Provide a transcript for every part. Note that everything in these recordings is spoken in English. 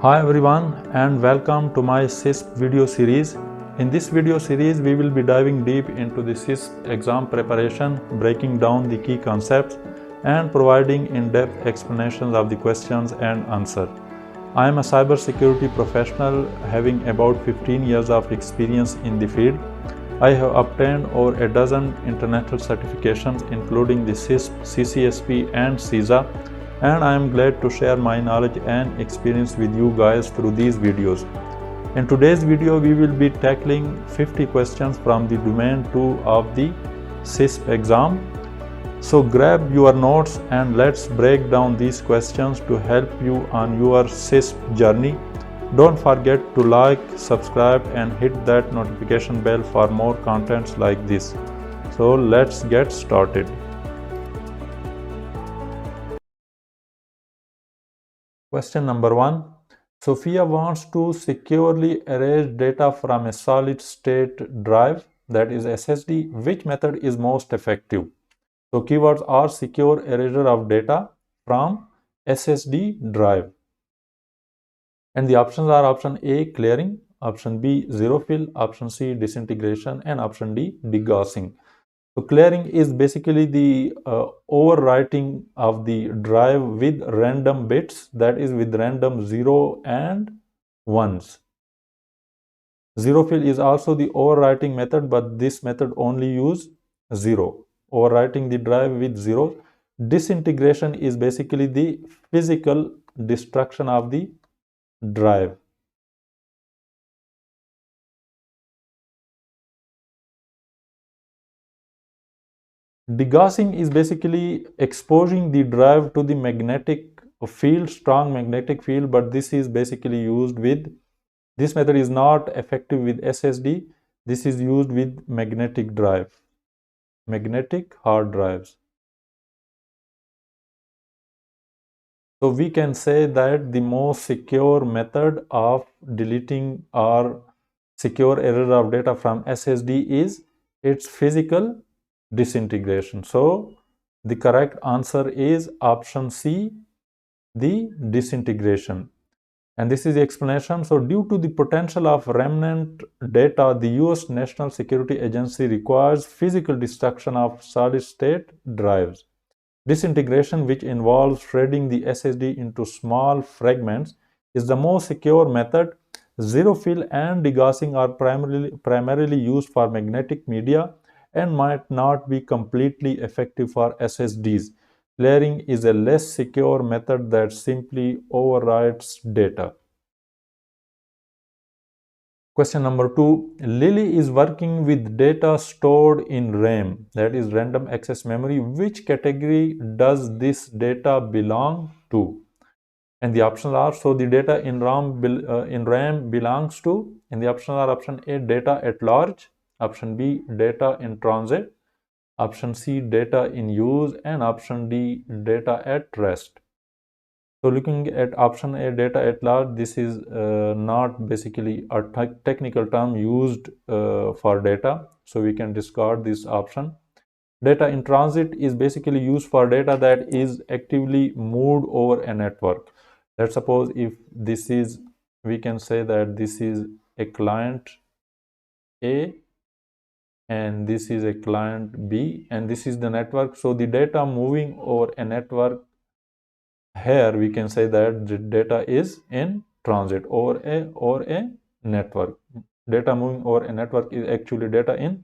Hi everyone and welcome to my CISSP video series. In this video series, we will be diving deep into the CISSP exam preparation, breaking down the key concepts and providing in-depth explanations of the questions and answers. I am a cybersecurity professional having about 15 years of experience in the field. I have obtained over a dozen international certifications including the CISSP, CCSP and CISA, and I am glad to share my knowledge and experience with you guys through these videos. In today's video, we will be tackling 50 questions from the domain 2 of the CISSP exam. So grab your notes and let's break down these questions to help you on your CISSP journey. Don't forget to like, subscribe and hit that notification bell for more contents like this. So let's get started. Question number 1. Sophia wants to securely erase data from a solid state drive, that is SSD. Which method is most effective? So keywords are secure erasure of data from SSD drive. And the options are option A, clearing, option B, zero fill, option C, disintegration, and option D, degaussing. So clearing is basically the overwriting of the drive with random bits, that is with random 0 and 1s. Zero fill is also the overwriting method, but this method only use 0, overwriting the drive with 0. Disintegration is basically the physical destruction of the drive. Degaussing is basically exposing the drive to the magnetic field, strong magnetic field, but this is basically used with, this method is not effective with SSD. This is used with magnetic drive, magnetic hard drives. So we can say that the most secure method of deleting or secure error of data from SSD is its physical disintegration. So the correct answer is option C, the disintegration. And this is the explanation. So due to the potential of remnant data, the US National Security Agency requires physical destruction of solid state drives. Disintegration, which involves shredding the SSD into small fragments, is the most secure method. Zero fill and degaussing are primarily used for magnetic media and might not be completely effective for SSDs. Clearing is a less secure method that simply overwrites data. Question number 2. Lily is working with data stored in RAM, that is random access memory. Which category does this data belong to? And the options are, so the data in RAM belongs to, and the options are option A, data at large, option B, data in transit, option C, data in use, and option D, data at rest. So looking at option A, data at large, this is not basically a technical term used for data, so we can discard this option. Data in transit is basically used for data that is actively moved over a network. Let's suppose if this is, we can say that this is a client A and this is a client B and this is the network. So the data moving over a network, here we can say that the data is in transit or a network. Data moving over a network is actually data in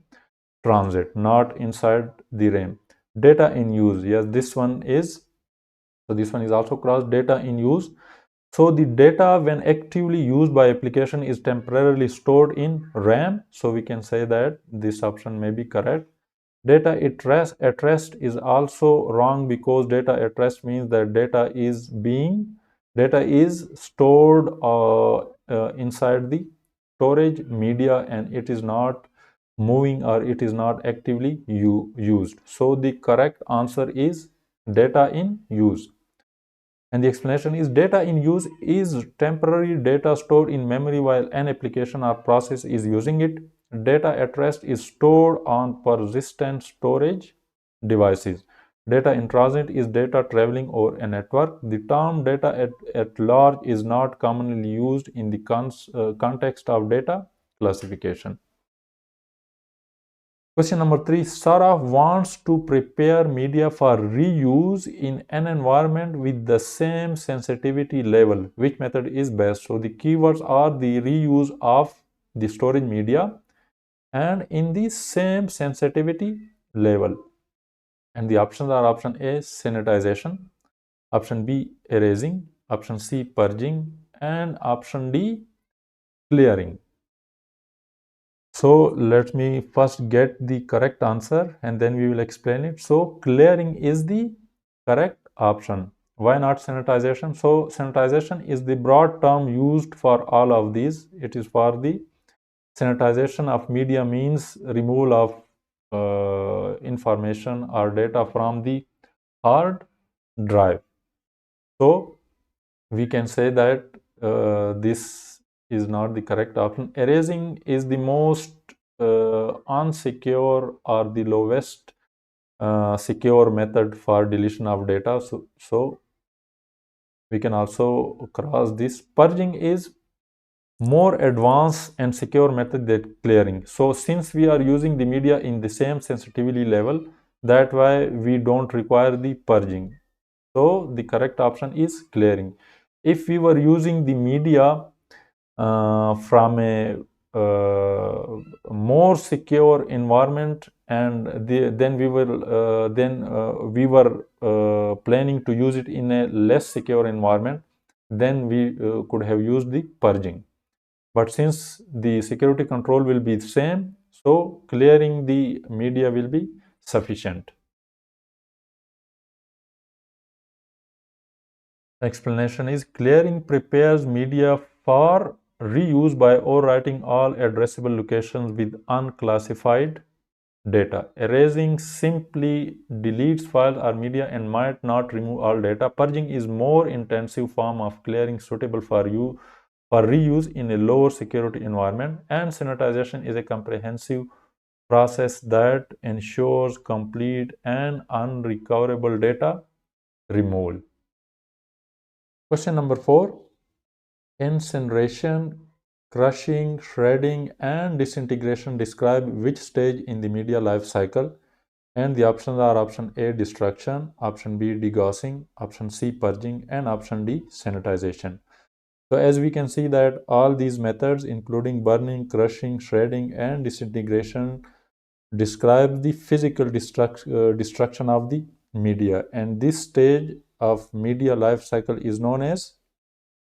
transit, not inside the RAM. Data in use, yes, this one is, so this one is also crossed. Data in use, so the data when actively used by application is temporarily stored in RAM, so we can say that this option may be correct. Data at rest is also wrong, because data at rest means that data is stored inside the storage media and it is not moving or it is not actively used. So the correct answer is data in use. And the explanation is, data in use is temporary data stored in memory while an application or process is using it. Data at rest is stored on persistent storage devices. Data in transit is data traveling over a network. The term data at large is not commonly used in the context of data classification. Question number 3. Sarah wants to prepare media for reuse in an environment with the same sensitivity level. Which method is best? So the keywords are the reuse of the storage media and in the same sensitivity level. And the options are option A, sanitization, option B, erasing, option C, purging, and option D, clearing. So let me first get the correct answer and then we will explain it. So clearing is the correct option. Why not sanitization? So sanitization is the broad term used for all of these. It is for the sanitization of media means removal of information or data from the hard drive. So we can say that this is not the correct option. Erasing is the most unsecure or the lowest secure method for deletion of data. So we can also cross this. Purging is more advanced and secure method than clearing. So since we are using the media in the same sensitivity level, that why we don't require the purging. So the correct option is clearing. If we were using the media from a more secure environment and then we were planning to use it in a less secure environment, then we could have used the purging. But since the security control will be the same, so clearing the media will be sufficient. Explanation is clearing prepares media for reuse by overwriting all addressable locations with unclassified data. Erasing simply deletes files or media and might not remove all data. Purging is more intensive form of clearing suitable for reuse in a lower security environment, and sanitization is a comprehensive process that ensures complete and unrecoverable data removal. Question number 4. Incineration, crushing, shredding, and disintegration describe which stage in the media life cycle? And the options are option A, destruction, option B, degaussing, option C, purging, and option D, sanitization. So as we can see that all these methods, including burning, crushing, shredding, and disintegration, describe the physical destruction of the media. And this stage of media life cycle is known as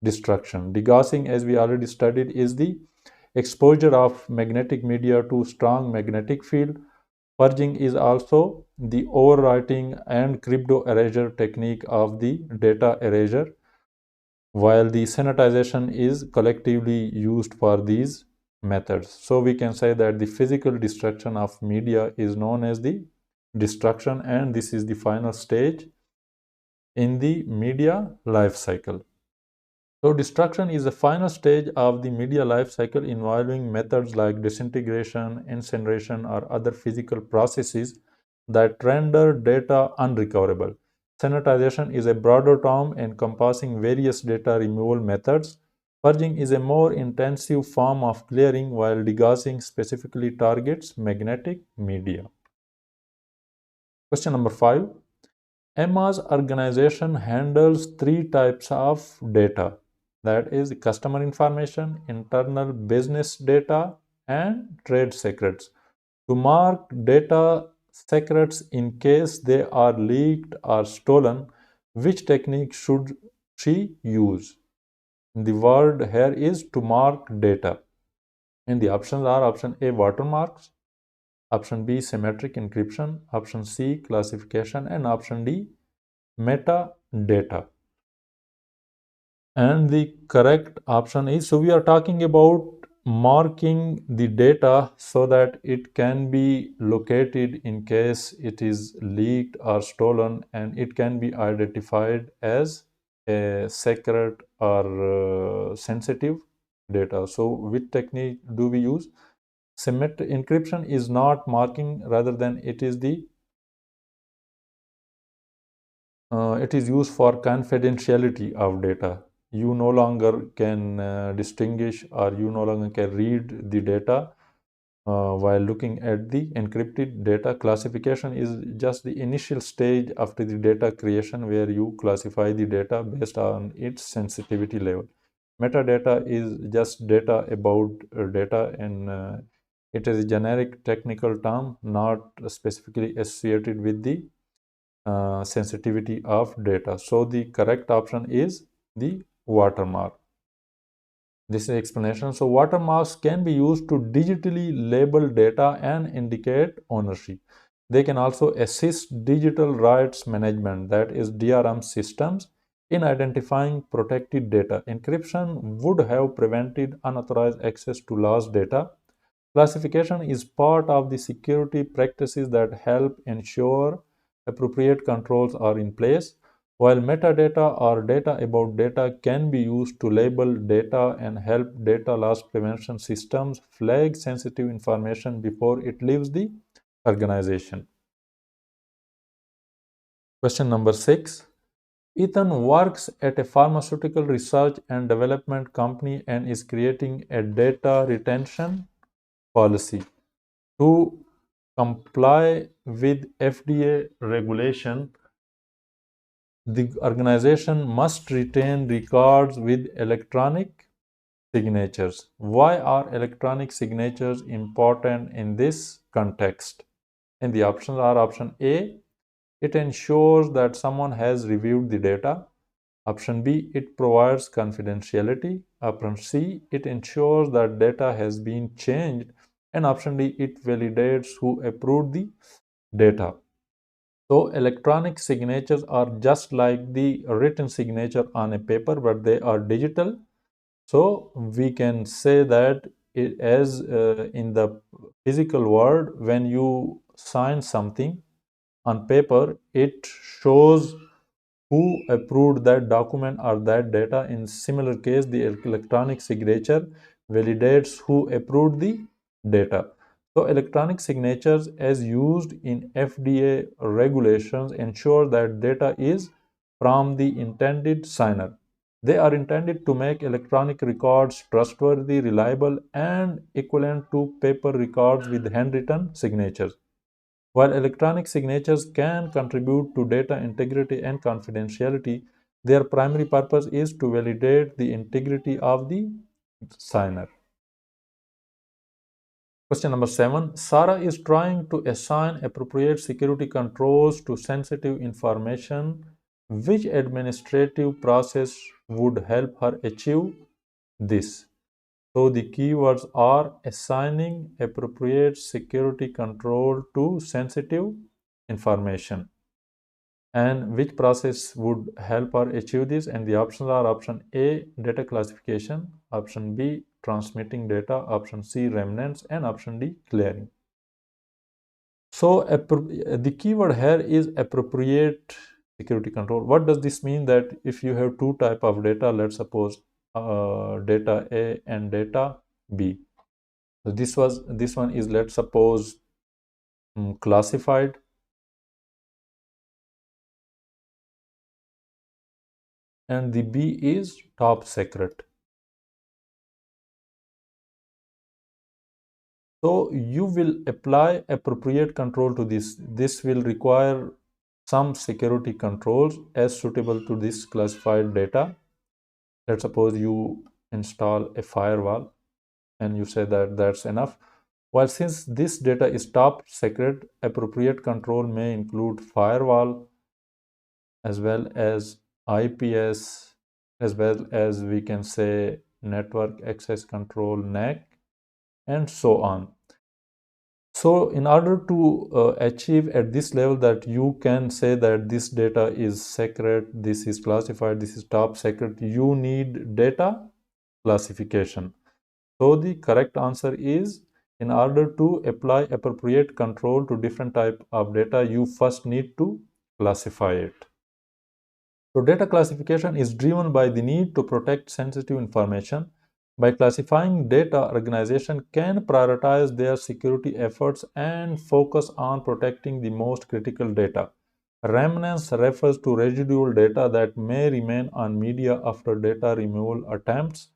destruction. Degaussing, as we already studied, is the exposure of magnetic media to strong magnetic field. Purging is also the overwriting and crypto erasure technique of the data erasure, while the sanitization is collectively used for these methods. So we can say that the physical destruction of media is known as the destruction, and this is the final stage in the media life cycle. So destruction is the final stage of the media life cycle involving methods like disintegration, incineration, or other physical processes that render data unrecoverable. Sanitization is a broader term encompassing various data removal methods. Purging is a more intensive form of clearing, while degaussing specifically targets magnetic media. Question number 5. EMMA's organization handles three types of data, that is customer information, internal business data, and trade secrets. To mark data secrets in case they are leaked or stolen, which technique should she use? The word here is to mark data. And the options are option A, watermarks, option B, symmetric encryption, option C, classification, and option D, metadata. And the correct option is, so we are talking about marking the data so that it can be located in case it is leaked or stolen, and it can be identified as a secret or sensitive data. So which technique do we use? Symmetric encryption is not marking, rather than it is the It is used for confidentiality of data. You no longer can distinguish, or you no longer can read the data while looking at the encrypted data. Classification is just the initial stage after the data creation, where you classify the data based on its sensitivity level. Metadata is just data about data, and it is a generic technical term not specifically associated with the sensitivity of data. So the correct option is the watermark. This is explanation. So watermarks can be used to digitally label data and indicate ownership. They can also assist digital rights management, that is DRM systems, in identifying protected data. Encryption would have prevented unauthorized access to lost data. Classification is part of the security practices that help ensure appropriate controls are in place, while metadata or data about data can be used to label data and help data loss prevention systems flag sensitive information before it leaves the organization. Question number 6. Ethan works at a pharmaceutical research and development company and is creating a data retention policy. To comply with FDA regulation, the organization must retain records with electronic signatures. Why are electronic signatures important in this context? And the options are: option A, it ensures that someone has reviewed the data. Option B, it provides confidentiality. Option C, it ensures that data has been changed. And option D, it validates who approved the data. So electronic signatures are just like the written signature on a paper, but they are digital. So we can say that as in the physical world, when you sign something on paper, it shows who approved that document or that data. In similar case, the electronic signature validates who approved the data. So electronic signatures as used in FDA regulations ensure that data is from the intended signer. They are intended to make electronic records trustworthy, reliable, and equivalent to paper records with handwritten signatures. While electronic signatures can contribute to data integrity and confidentiality, their primary purpose is to validate the integrity of the signer. Question number 7. Sarah is trying to assign appropriate security controls to sensitive information. Which administrative process would help her achieve this? So the keywords are assigning appropriate security control to sensitive information. And which process would help her achieve this? And the options are: option A, data classification; option B, transmitting data; option C, remnants; and option D, clearing. So the keyword here is appropriate security control. What does this mean? That if you have two type of data, let's suppose data A and data B. So this one is, let's suppose, classified, and the B is top secret. So you will apply appropriate control to this. This will require some security controls as suitable to this classified data. Let's suppose you install a firewall and you say that that's enough. While since this data is top secret, appropriate control may include firewall as well as IPS, as well as we can say network access control, NAC, and so on. So in order to achieve at this level that you can say that this data is secret, this is classified, this is top secret, you need data classification. So the correct answer is, in order to apply appropriate control to different type of data, you first need to classify it. So data classification is driven by the need to protect sensitive information. By classifying data, organization can prioritize their security efforts and focus on protecting the most critical data. Remnants refers to residual data that may remain on media after data removal attempts.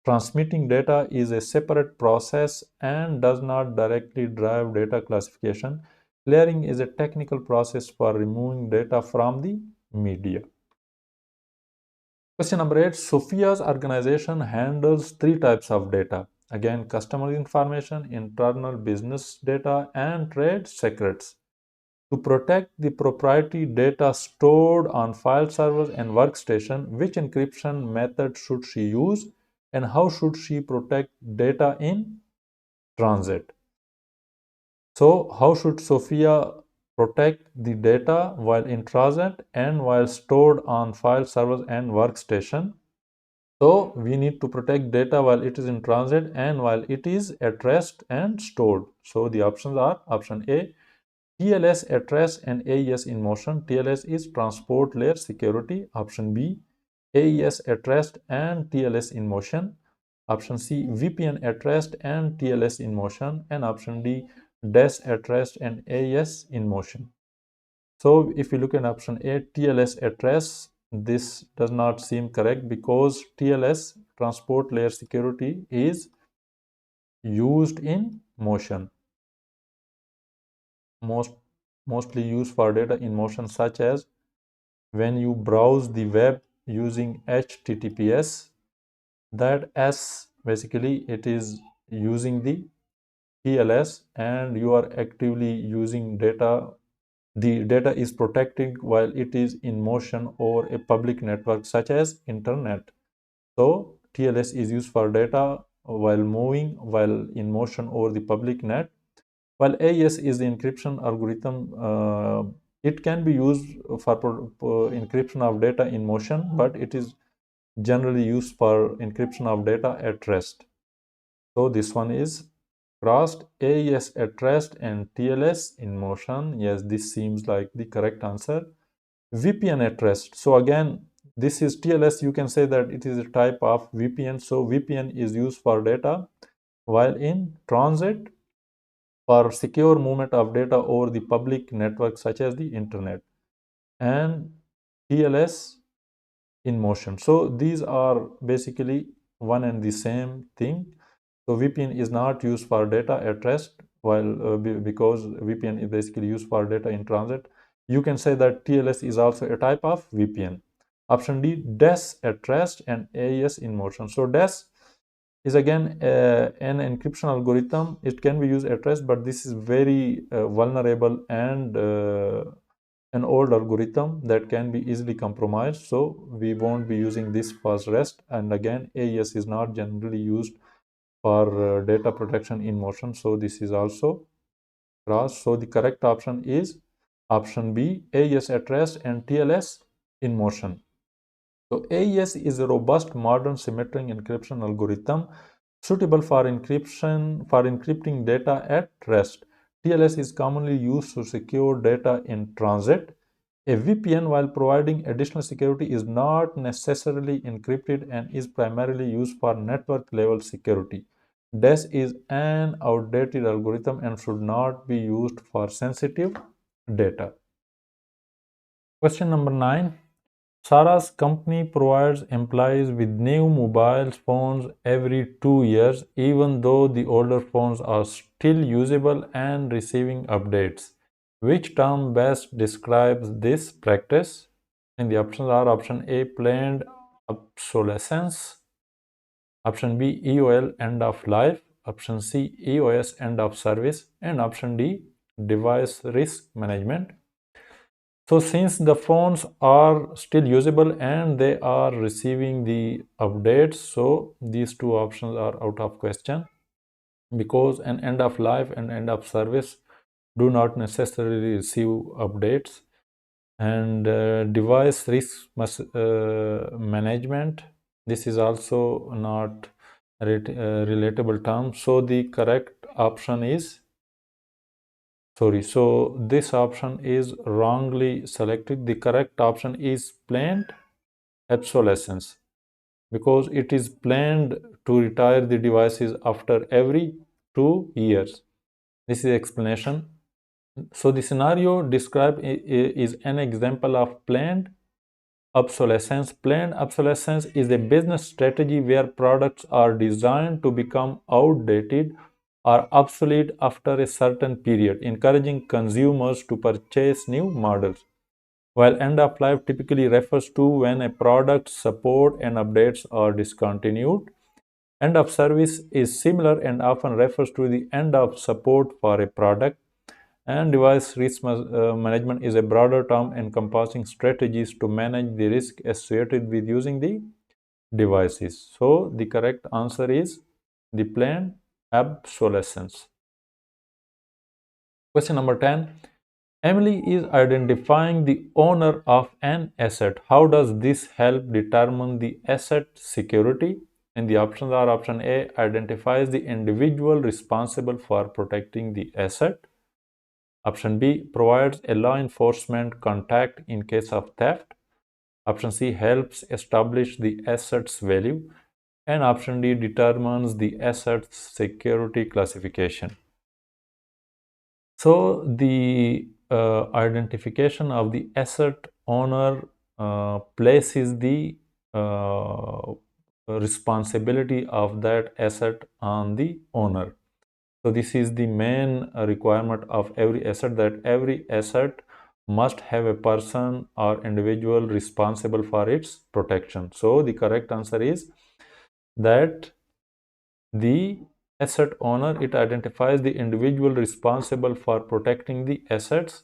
Transmitting data is a separate process and does not directly drive data classification. Clearing is a technical process for removing data from the media. Question number 8. Sophia's organization handles three types of data. Again, customer information, internal business data, and trade secrets. To protect the proprietary data stored on file servers and workstation, which encryption method should she use and how should she protect data in transit? So, how should Sophia protect the data while in transit and while stored on file servers and workstation? So, we need to protect data while it is in transit and while it is at rest and stored. So, the options are option A, TLS at rest and AES in motion. TLS is transport layer security. Option B, AES at rest and TLS in motion. Option C, VPN at rest and TLS in motion. And option D, DES at rest and AES in motion. So if you look at option A, TLS at rest, this does not seem correct because TLS, transport layer security, is used in motion. Mostly used for data in motion, such as when you browse the web using HTTPS. That S basically it is using the TLS and you are actively using data. The data is protected while it is in motion over a public network such as internet. So TLS is used for data while moving, while in motion over the public net. While AES is the encryption algorithm, it can be used for encryption of data in motion, but it is generally used for encryption of data at rest. So this one is crossed. AES at rest and TLS in motion. Yes, this seems like the correct answer. VPN at rest. So again, this is TLS. You can say that it is a type of VPN. So VPN is used for data while in transit for secure movement of data over the public network such as the internet, and TLS in motion. So these are basically one and the same thing. So VPN is not used for data at rest while because VPN is basically used for data in transit. You can say that TLS is also a type of VPN. Option D, DES at rest and AES in motion. So DES is again an encryption algorithm. It can be used at rest, but this is very vulnerable and an old algorithm that can be easily compromised. So we won't be using this for rest. And again, AES is not generally used for data protection in motion. So this is also cross. So the correct option is option B, AES at rest and TLS in motion. So AES is a robust modern symmetric encryption algorithm suitable for encrypting data at rest. TLS is commonly used to secure data in transit. A VPN, while providing additional security, is not necessarily encrypted and is primarily used for network level security. DES is an outdated algorithm and should not be used for sensitive data. Question number 9. Sarah's company provides employees with new mobile phones every 2 years, even though the older phones are still usable and receiving updates. Which term best describes this practice? And the options are option A, planned obsolescence, option B, EOL, end of life, option C, EOS, end of service, and option D, device risk management. So since the phones are still usable and they are receiving the updates, so these two options are out of question because an end of life and end of service do not necessarily receive updates. And device risk management, this is also not relatable term. So the correct option is sorry, so this option is wrongly selected. The correct option is planned obsolescence because it is planned to retire the devices after every 2 years. This is explanation. So the scenario described is an example of planned obsolescence. Planned obsolescence is a business strategy where products are designed to become outdated or obsolete after a certain period, encouraging consumers to purchase new models. While end of life typically refers to when a product's support and updates are discontinued, end of service is similar and often refers to the end of support for a product. And device risk management is a broader term encompassing strategies to manage the risk associated with using the devices. So the correct answer is the planned obsolescence. Question number 10. Emily is identifying the owner of an asset. How does this help determine the asset security? And the options are: option A identifies the individual responsible for protecting the asset. Option B provides a law enforcement contact in case of theft. Option C helps establish the asset's value. And option D determines the asset's security classification. So the identification of the asset owner places the responsibility of that asset on the owner. So this is the main requirement of every asset, that every asset must have a person or individual responsible for its protection. So the correct answer is that the asset owner, it identifies the individual responsible for protecting the assets.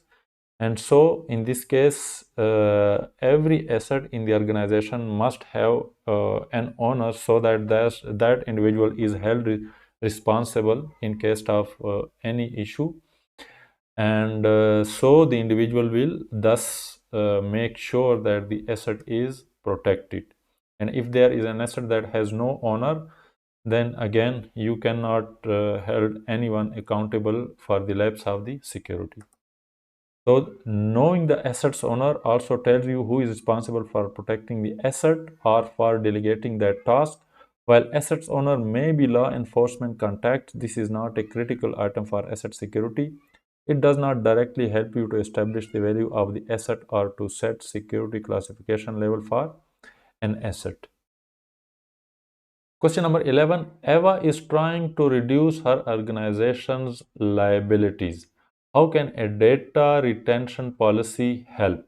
And so in this case, every asset in the organization must have an owner, so that that individual is held responsible in case of any issue. And so the individual will thus make sure that the asset is protected. And if there is an asset that has no owner, then again you cannot hold anyone accountable for the lapse of the security. So knowing the asset's owner also tells you who is responsible for protecting the asset or for delegating that task. While asset's owner may be law enforcement contact, this is not a critical item for asset security. It does not directly help you to establish the value of the asset or to set security classification level for an asset. Question number 11. Eva is trying to reduce her organization's liabilities. How can a data retention policy help?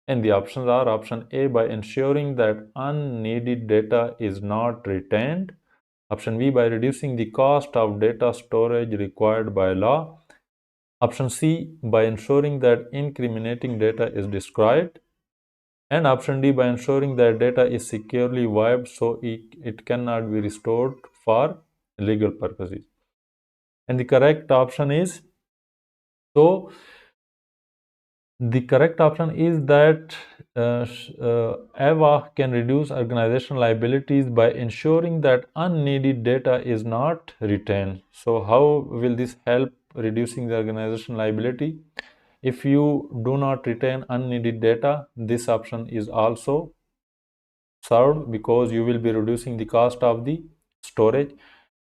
And the options are: option A by ensuring that unneeded data is not retained. Option B by reducing the cost of data storage required by law. Option C by ensuring that incriminating data is described. And option D by ensuring that data is securely wiped so it cannot be restored for legal purposes. And the correct option is, so the correct option is that AVA can reduce organizational liabilities by ensuring that unneeded data is not retained. So how will this help reducing the organizational liability? If you do not retain unneeded data, this option is also served, because you will be reducing the cost of the storage,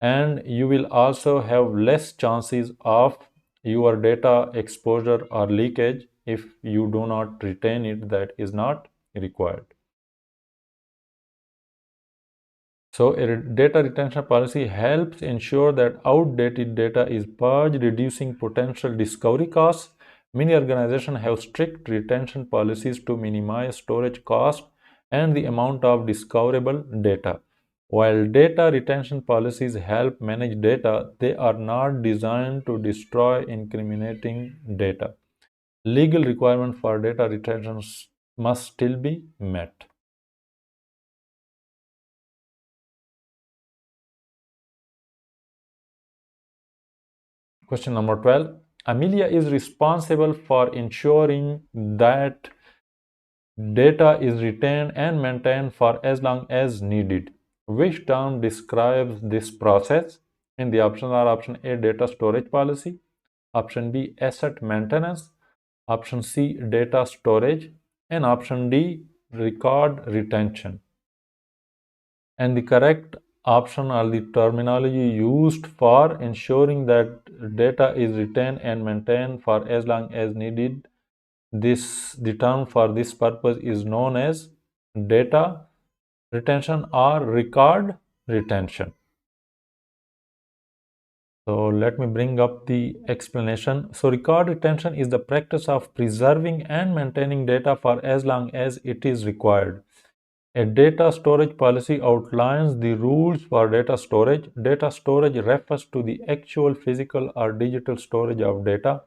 and you will also have less chances of your data exposure or leakage if you do not retain it, that is not required. So a data retention policy helps ensure that outdated data is purged, reducing potential discovery costs. Many organizations have strict retention policies to minimize storage cost and the amount of discoverable data. While data retention policies help manage data, they are not designed to destroy incriminating data. Legal requirements for data retention must still be met. Question number 12. Amelia is responsible for ensuring that data is retained and maintained for as long as needed. Which term describes this process? And the options are: option A data storage policy, option B asset maintenance, option C data storage, and option D record retention. And the correct option are the terminology used for ensuring that data is retained and maintained for as long as needed. The term for this purpose is known as data retention or record retention. So let me bring up the explanation. So record retention is the practice of preserving and maintaining data for as long as it is required. A data storage policy outlines the rules for data storage. Data storage refers to the actual physical or digital storage of data.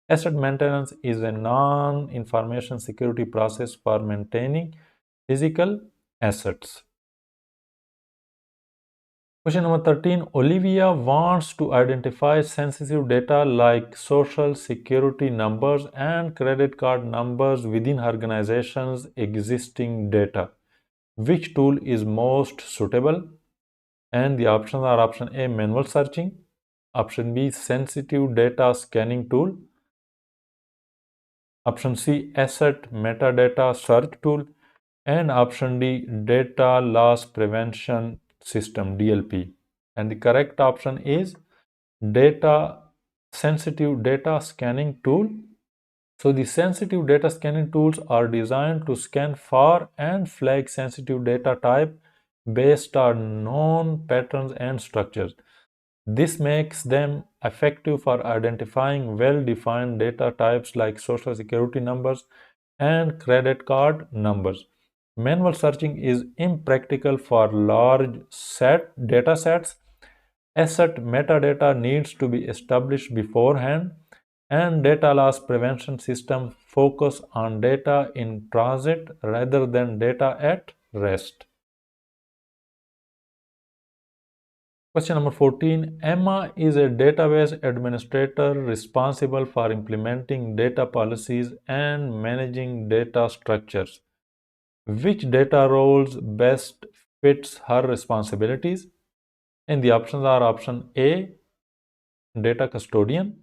Asset maintenance is a non-information security process for maintaining physical assets. Question number 13. Olivia wants to identify sensitive data like social security numbers and credit card numbers within her organization's existing data. Which tool is most suitable? And the options are option A, manual searching, option B, sensitive data scanning tool, option C, asset metadata search tool, and option D, data loss prevention system, DLP. And the correct option is data sensitive data scanning tool. So the sensitive data scanning tools are designed to scan for and flag sensitive data type based on known patterns and structures. This makes them effective for identifying well-defined data types like social security numbers and credit card numbers. Manual searching is impractical for large data sets. Asset metadata needs to be established beforehand, and data loss prevention systems focus on data in transit rather than data at rest. Question number 14. Emma is a database administrator responsible for implementing data policies and managing data structures. Which data roles best fits her responsibilities? And the options are option A, data custodian,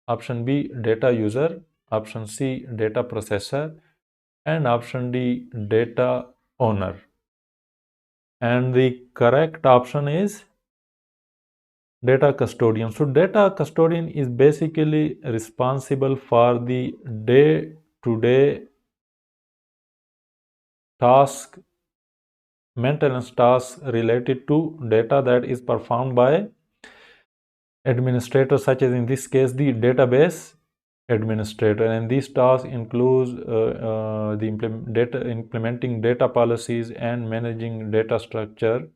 option B, data user, option C, data processor, and option D, data owner. And the correct option is data custodian. So data custodian is basically responsible for the day-to-day task, maintenance tasks related to data that is performed by administrators, such as in this case the database administrator, and these tasks include implementing data policies and managing data structure,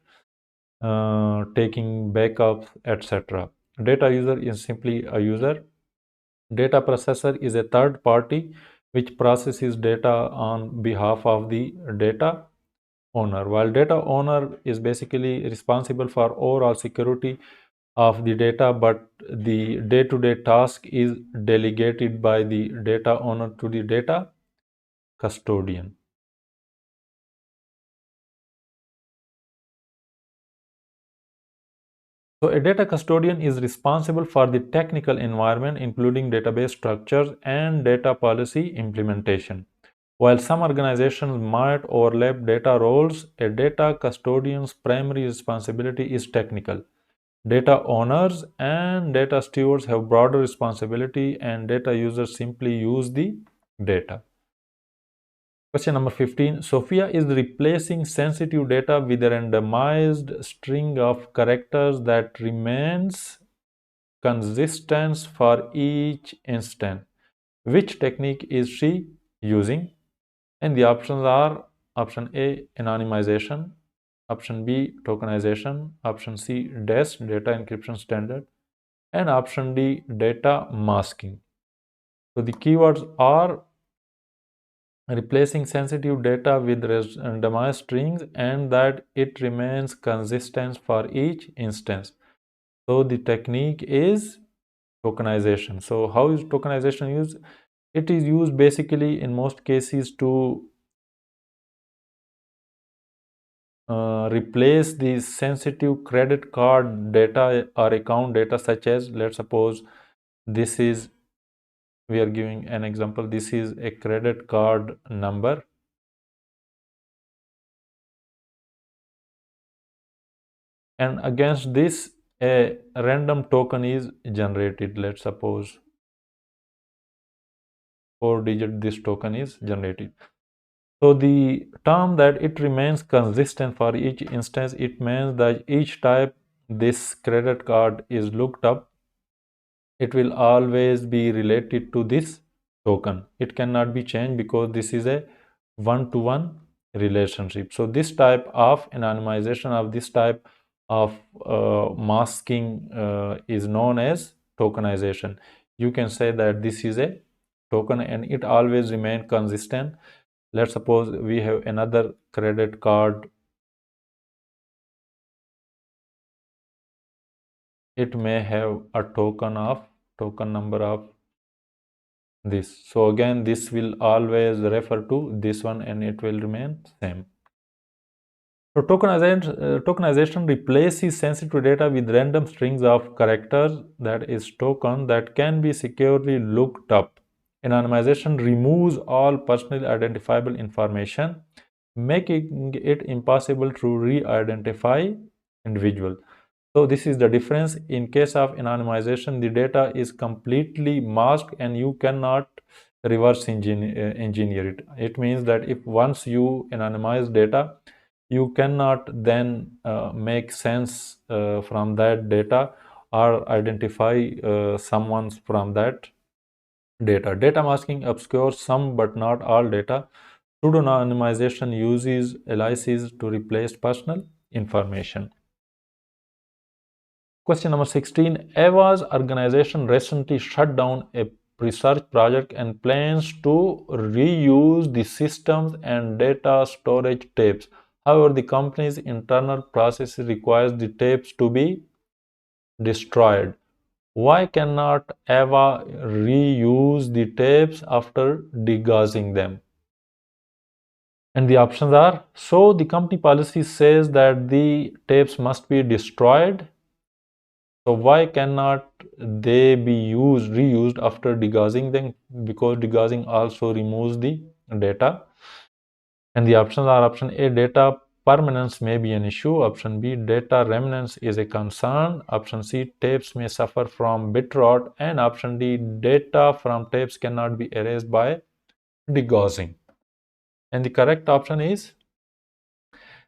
taking backups, etc. Data user is simply a user. Data processor is a third party which processes data on behalf of the data owner, while data owner is basically responsible for overall security of the data, but the day-to-day task is delegated by the data owner to the data custodian. So a data custodian is responsible for the technical environment, including database structures and data policy implementation. While some organizations might overlap data roles, a data custodian's primary responsibility is technical. Data owners and data stewards have broader responsibility, and data users simply use the data. Question number 15. Sophia is replacing sensitive data with a randomized string of characters that remains consistent for each instance. Which technique is she using? And the options are option A, anonymization, option B, tokenization, option C, DES, data encryption standard, and option D, data masking. So the keywords are replacing sensitive data with randomized strings and that it remains consistent for each instance. So the technique is tokenization. So how is tokenization used? It is used basically in most cases to replace the sensitive credit card data or account data, such as, let's suppose this is, we are giving an example, this is a credit card number, and against this a random token is generated. Let's suppose 4 digit this token is generated. So the term that it remains consistent for each instance, it means that each time this credit card is looked up, it will always be related to this token. It cannot be changed because this is a one-to-one relationship. So this type of anonymization of this type of masking is known as tokenization. You can say that this is a token and it always remain consistent. Let's suppose we have another credit card. It may have a token number of this. So again, this will always refer to this one and it will remain same. So tokenization replaces sensitive data with random strings of characters, that is token, that can be securely looked up. Anonymization removes all personally identifiable information, making it impossible to re-identify individual. So this is the difference. In case of anonymization, the data is completely masked and you cannot reverse engineer it. It means that if once you anonymize data, you cannot then make sense from that data or identify someone from that data. Data masking obscures some but not all data. Pseudonymization uses aliases to replace personal information. Question number 16. Eva's organization recently shut down a research project and plans to reuse the systems and data storage tapes. However, the company's internal process requires the tapes to be destroyed. Why cannot Eva reuse the tapes after degaussing them? And the options are, so the company policy says that the tapes must be destroyed. So why cannot they be reused after degaussing them? Because degaussing also removes the data. And the options are option A, data permanence may be an issue. Option B, data remnants is a concern. Option C, tapes may suffer from bit rot. And option D, data from tapes cannot be erased by degaussing. And the correct option is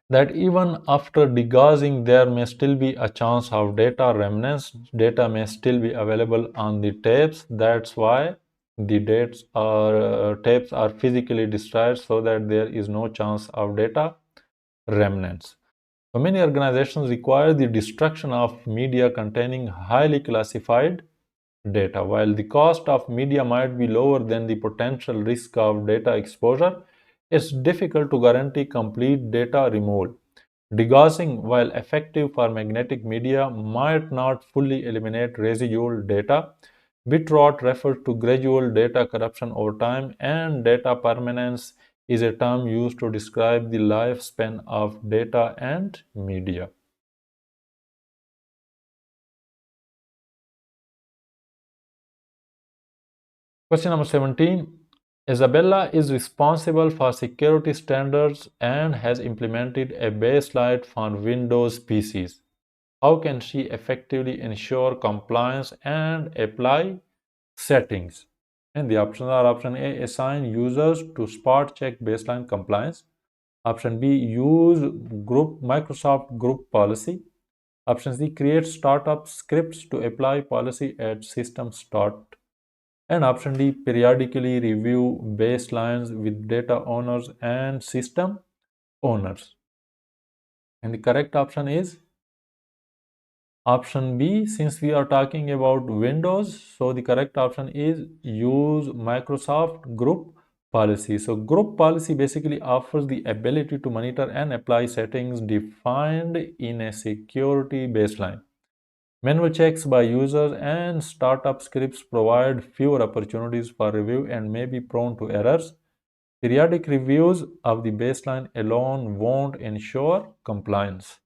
that even after degaussing, there may still be a chance of data remnants. Data may still be available on the tapes. That's why the tapes are physically destroyed, so that there is no chance of data remnants. So many organizations require the destruction of media containing highly classified data. While the cost of media might be lower than the potential risk of data exposure, it's difficult to guarantee complete data removal. Degaussing, while effective for magnetic media, might not fully eliminate residual data. Bit rot refers to gradual data corruption over time, and data permanence is a term used to describe the lifespan of data and media. Question number 17. Isabella is responsible for security standards and has implemented a baseline for Windows PCs. How can she effectively ensure compliance and apply settings? And the options are option A, assign users to spot check baseline compliance. Option B, use Microsoft group policy. Option C, create startup scripts to apply policy at system start. And option D, periodically review baselines with data owners and system owners. And the correct option is option B. Since we are talking about Windows, so the correct option is use Microsoft group policy. So group policy basically offers the ability to monitor and apply settings defined in a security baseline. Manual checks by users and startup scripts provide fewer opportunities for review and may be prone to errors. Periodic reviews of the baseline alone won't ensure compliance.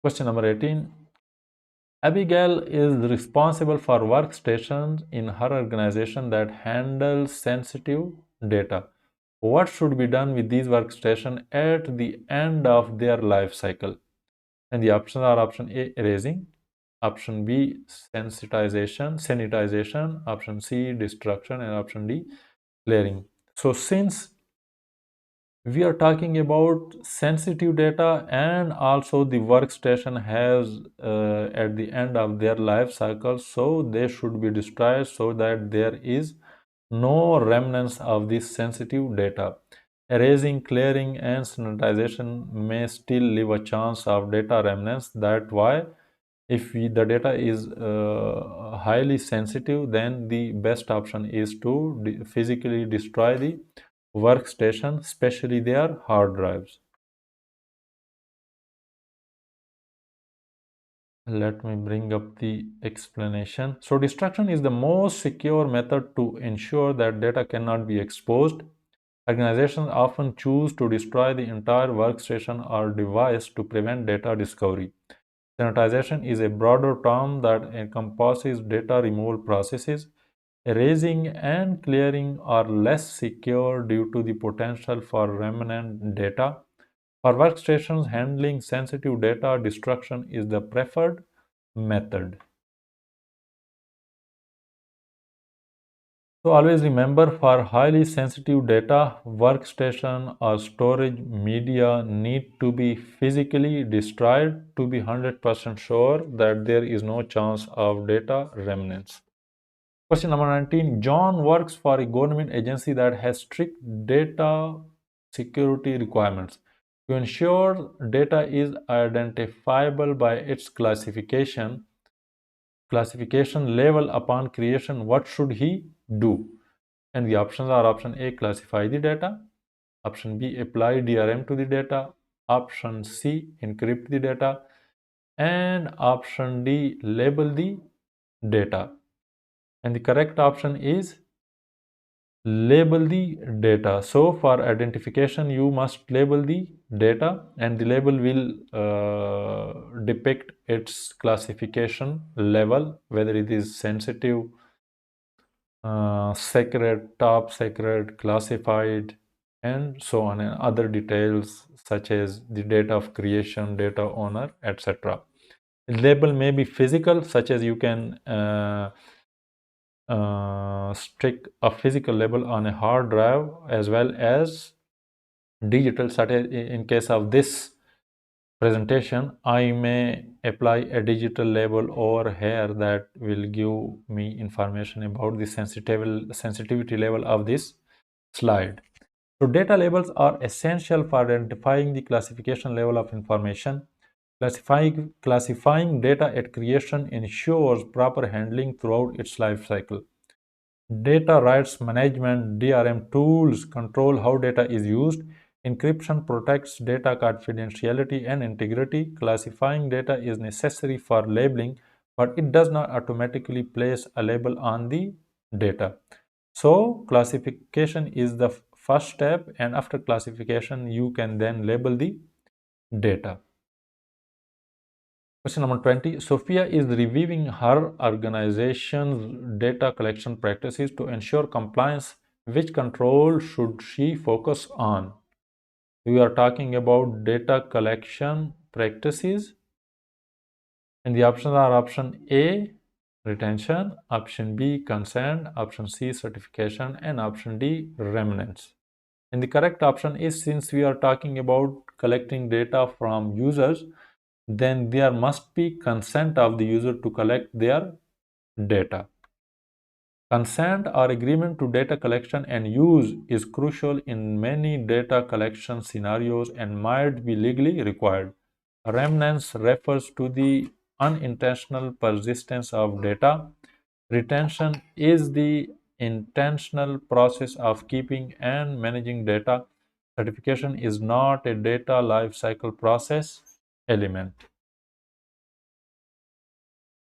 Question number 18. Abigail is responsible for workstations in her organization that handle sensitive data. What should be done with these workstations at the end of their life cycle? And the options are option A, erasing, option B, sanitization, option C, destruction, and option D, clearing. So since we are talking about sensitive data and also the workstation has at the end of their life cycle, so they should be destroyed so that there is no remnants of this sensitive data. Erasing, clearing, and sanitization may still leave a chance of data remnants. That's why if the data is highly sensitive, then the best option is to physically destroy the workstation, especially their hard drives. Let me bring up the explanation. So destruction is the most secure method to ensure that data cannot be exposed. Organizations often choose to destroy the entire workstation or device to prevent data discovery. Sanitization is a broader term that encompasses data removal processes. Erasing and clearing are less secure due to the potential for remnant data. For workstations handling sensitive data, destruction is the preferred method. So always remember, for highly sensitive data, workstation or storage media need to be physically destroyed to be 100% sure that there is no chance of data remnants. Question number 19. John works for a government agency that has strict data security requirements. To ensure data is identifiable by its classification level upon creation, what should he do? And the options are option A, classify the data, option B, apply DRM to the data, option C, encrypt the data, and option D, label the data. And the correct option is label the data. So for identification, you must label the data, and the label will depict its classification level, whether it is sensitive, secret, top secret, classified, and so on, and other details such as the date of creation, data owner, etc. Label may be physical, such as you can stick a physical label on a hard drive, as well as digital, such as in case of this presentation, I may apply a digital label over here that will give me information about the sensitivity level of this slide. So data labels are essential for identifying the classification level of information. Classifying data at creation ensures proper handling throughout its life cycle. Data rights management (DRM) tools control how data is used. Encryption protects data confidentiality and integrity. Classifying data is necessary for labeling, but it does not automatically place a label on the data. So classification is the first step, and after classification, you can then label the data. Question number 20. Sophia is reviewing her organization's data collection practices to ensure compliance. Which control should she focus on? We are talking about data collection practices, and the options are option A, retention, option B, consent, option C, certification, and option D, remnants. And the correct option is, since we are talking about collecting data from users, then there must be consent of the user to collect their data. Consent or agreement to data collection and use is crucial in many data collection scenarios and might be legally required. Remnants refers to the unintentional persistence of data. Retention is the intentional process of keeping and managing data. Certification is not a data lifecycle process element.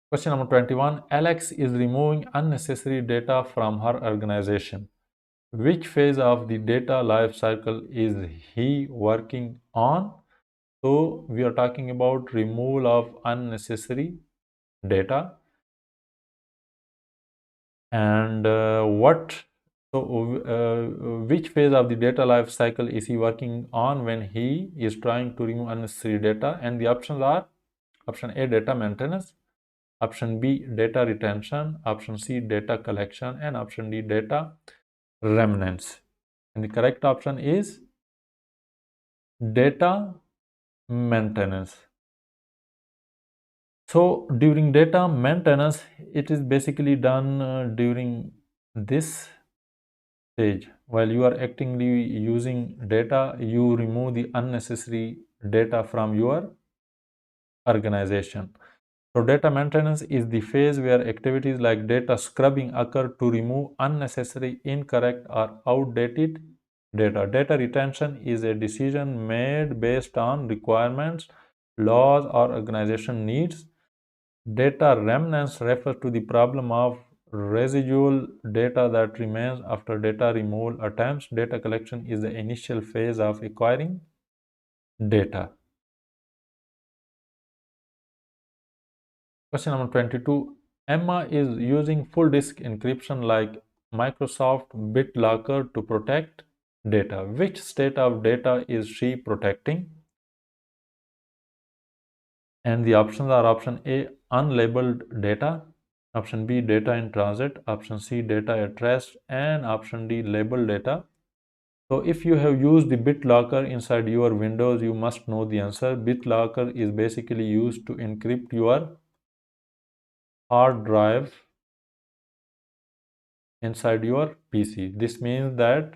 Question number 21. Alex is removing unnecessary data from her organization. Which phase of the data lifecycle is he working on? So we are talking about removal of unnecessary data. And what So, which phase of the data life cycle is he working on when he is trying to remove unnecessary data? And the options are option A, data maintenance, option B, data retention, option C, data collection, and option D, data remnants. And the correct option is data maintenance. So during data maintenance, it is basically done during this stage. While you are actively using data, you remove the unnecessary data from your organization. So data maintenance is the phase where activities like data scrubbing occur to remove unnecessary, incorrect, or outdated data. Data retention is a decision made based on requirements, laws, or organization needs. Data remnants refers to the problem of residual data that remains after data removal attempts. Data collection is the initial phase of acquiring data. Question number 22. Emma is using full disk encryption like Microsoft BitLocker to protect data. Which state of data is she protecting? And the options are option A, unlabeled data, option B, data in transit, option C, data at rest, and option D, labeled data. So if you have used the BitLocker inside your Windows, you must know the answer. BitLocker is basically used to encrypt your hard drive inside your PC. This means that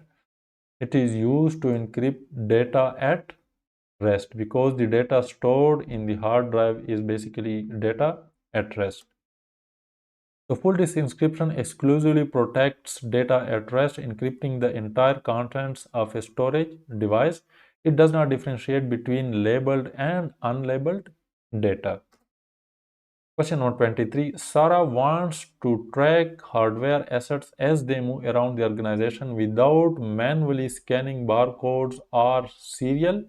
it is used to encrypt data at rest because the data stored in the hard drive is basically data at rest. So full disk encryption exclusively protects data at rest, encrypting the entire contents of a storage device. It does not differentiate between labeled and unlabeled data. Question number 23. Sarah wants to track hardware assets as they move around the organization without manually scanning barcodes or serial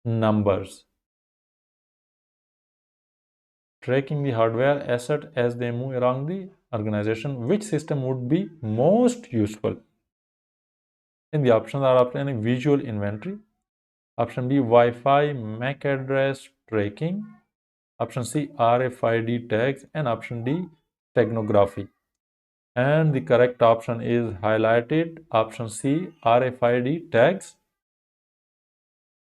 numbers. Tracking the hardware asset as they move around the organization, which system would be most useful? And the options are option A, visual inventory, option B, Wi-Fi MAC address tracking, option C, RFID tags, and option D, steganography. And the correct option is highlighted, option C, RFID tags.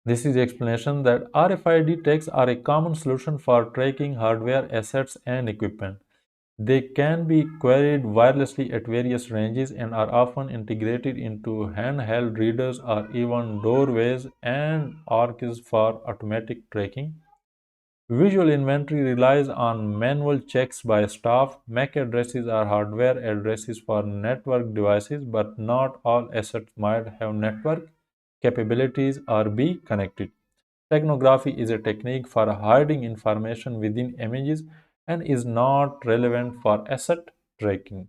This is the explanation that RFID tags are a common solution for tracking hardware assets and equipment. They can be carried wirelessly at various ranges and are often integrated into handheld readers or even doorways and arches for automatic tracking. Visual inventory relies on manual checks by staff. MAC addresses are hardware addresses for network devices, but not all assets might have network capabilities or be connected. Steganography is a technique for hiding information within images and is not relevant for asset tracking.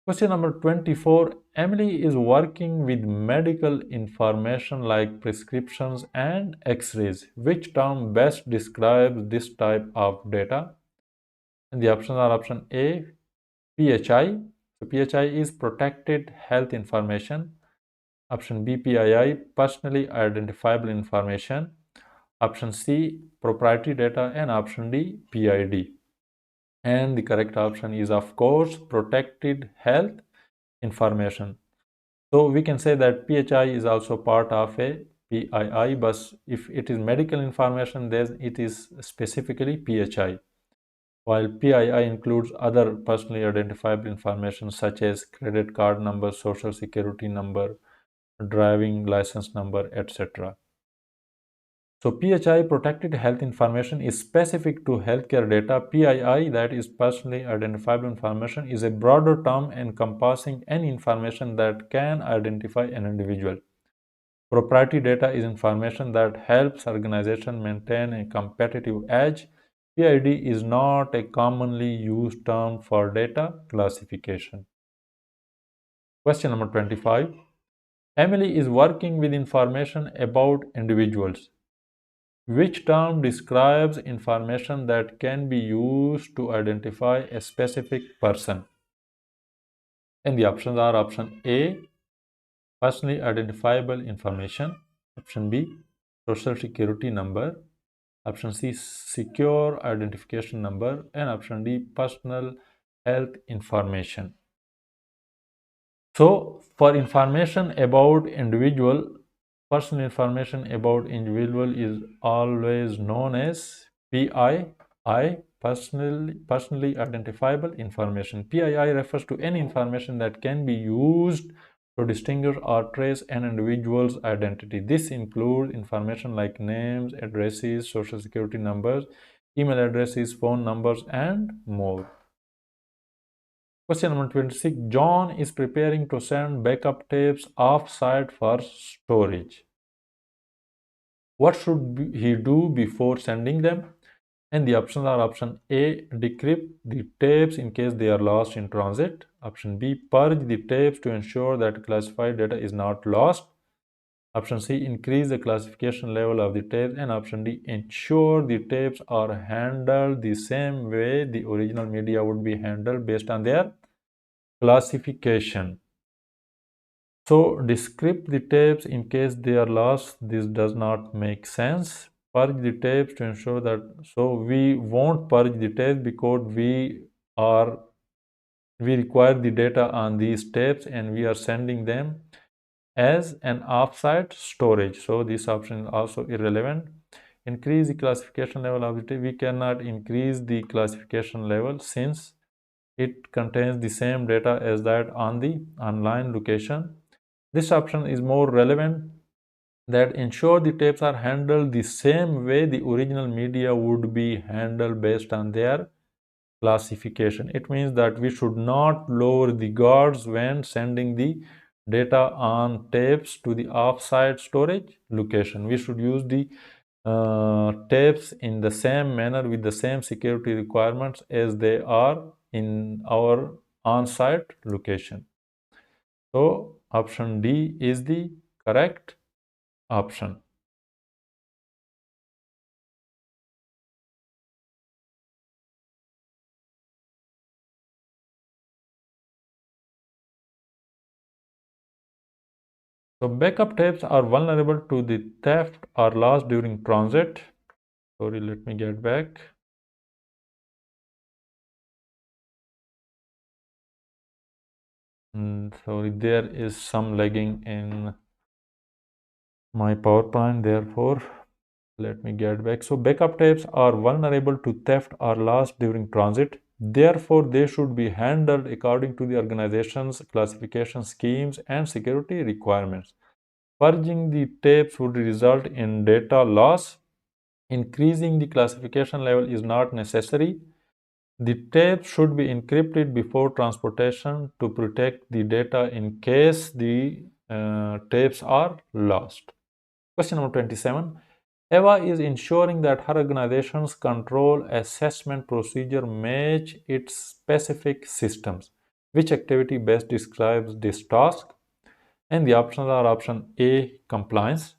Question number 24. Emily is working with medical information like prescriptions and x-rays. Which term best describes this type of data? And the options are option A, PHI. So PHI is protected health information. Option B, PII, personally identifiable information. Option C, proprietary data, and option D, PID. And the correct option is, of course, protected health information. So we can say that PHI is also part of a PII, but if it is medical information, then it is specifically PHI. While PII includes other personally identifiable information such as credit card number, social security number, driving license number, etc. So PHI, protected health information, is specific to healthcare data. PII, that is personally identifiable information, is a broader term encompassing any information that can identify an individual. Proprietary data is information that helps organization maintain a competitive edge. PID is not a commonly used term for data classification. Question number 25. Emily is working with information about individuals. Which term describes information that can be used to identify a specific person? And the options are option A, personally identifiable information, option B, social security number, option C, secure identification number, and option D, personal health information. So, for information about individual, personal information about individual is always known as PII, personally identifiable information. PII refers to any information that can be used to distinguish or trace an individual's identity. This includes information like names, addresses, social security numbers, email addresses, phone numbers, and more. Question number 26. John is preparing to send backup tapes off-site for storage. What should he do before sending them? And the options are option A, decrypt the tapes in case they are lost in transit. Option B, purge the tapes to ensure that classified data is not lost. Option C, increase the classification level of the tapes. And option D, ensure the tapes are handled the same way the original media would be handled based on their classification. So decrypt the tapes in case they are lost. This does not make sense. Purge the tapes to ensure that, so we won't purge the tapes because are we require the data on these tapes and we are sending them as an offsite storage. So this option is also irrelevant. Increase the classification level of the tape. We cannot increase the classification level since it contains the same data as that on the online location. This option is more relevant, that ensure the tapes are handled the same way the original media would be handled based on their classification. It means that we should not lower the guards when sending the data on tapes to the offsite storage location. We should use the tapes in the same manner with the same security requirements as they are in our on-site location. So option D is the correct option. So backup tapes are vulnerable to the theft or loss during transit. Sorry, let me get back. Sorry, there is some lagging in my PowerPoint, therefore let me get back. So backup tapes are vulnerable to theft or loss during transit. Therefore, they should be handled according to the organization's classification schemes and security requirements. Purging the tapes would result in data loss. Increasing the classification level is not necessary. The tape should be encrypted before transportation to protect the data in case the tapes are lost. Question number 27. Eva is ensuring that her organization's control assessment procedure match its specific systems. Which activity best describes this task? And the options are option A, compliance,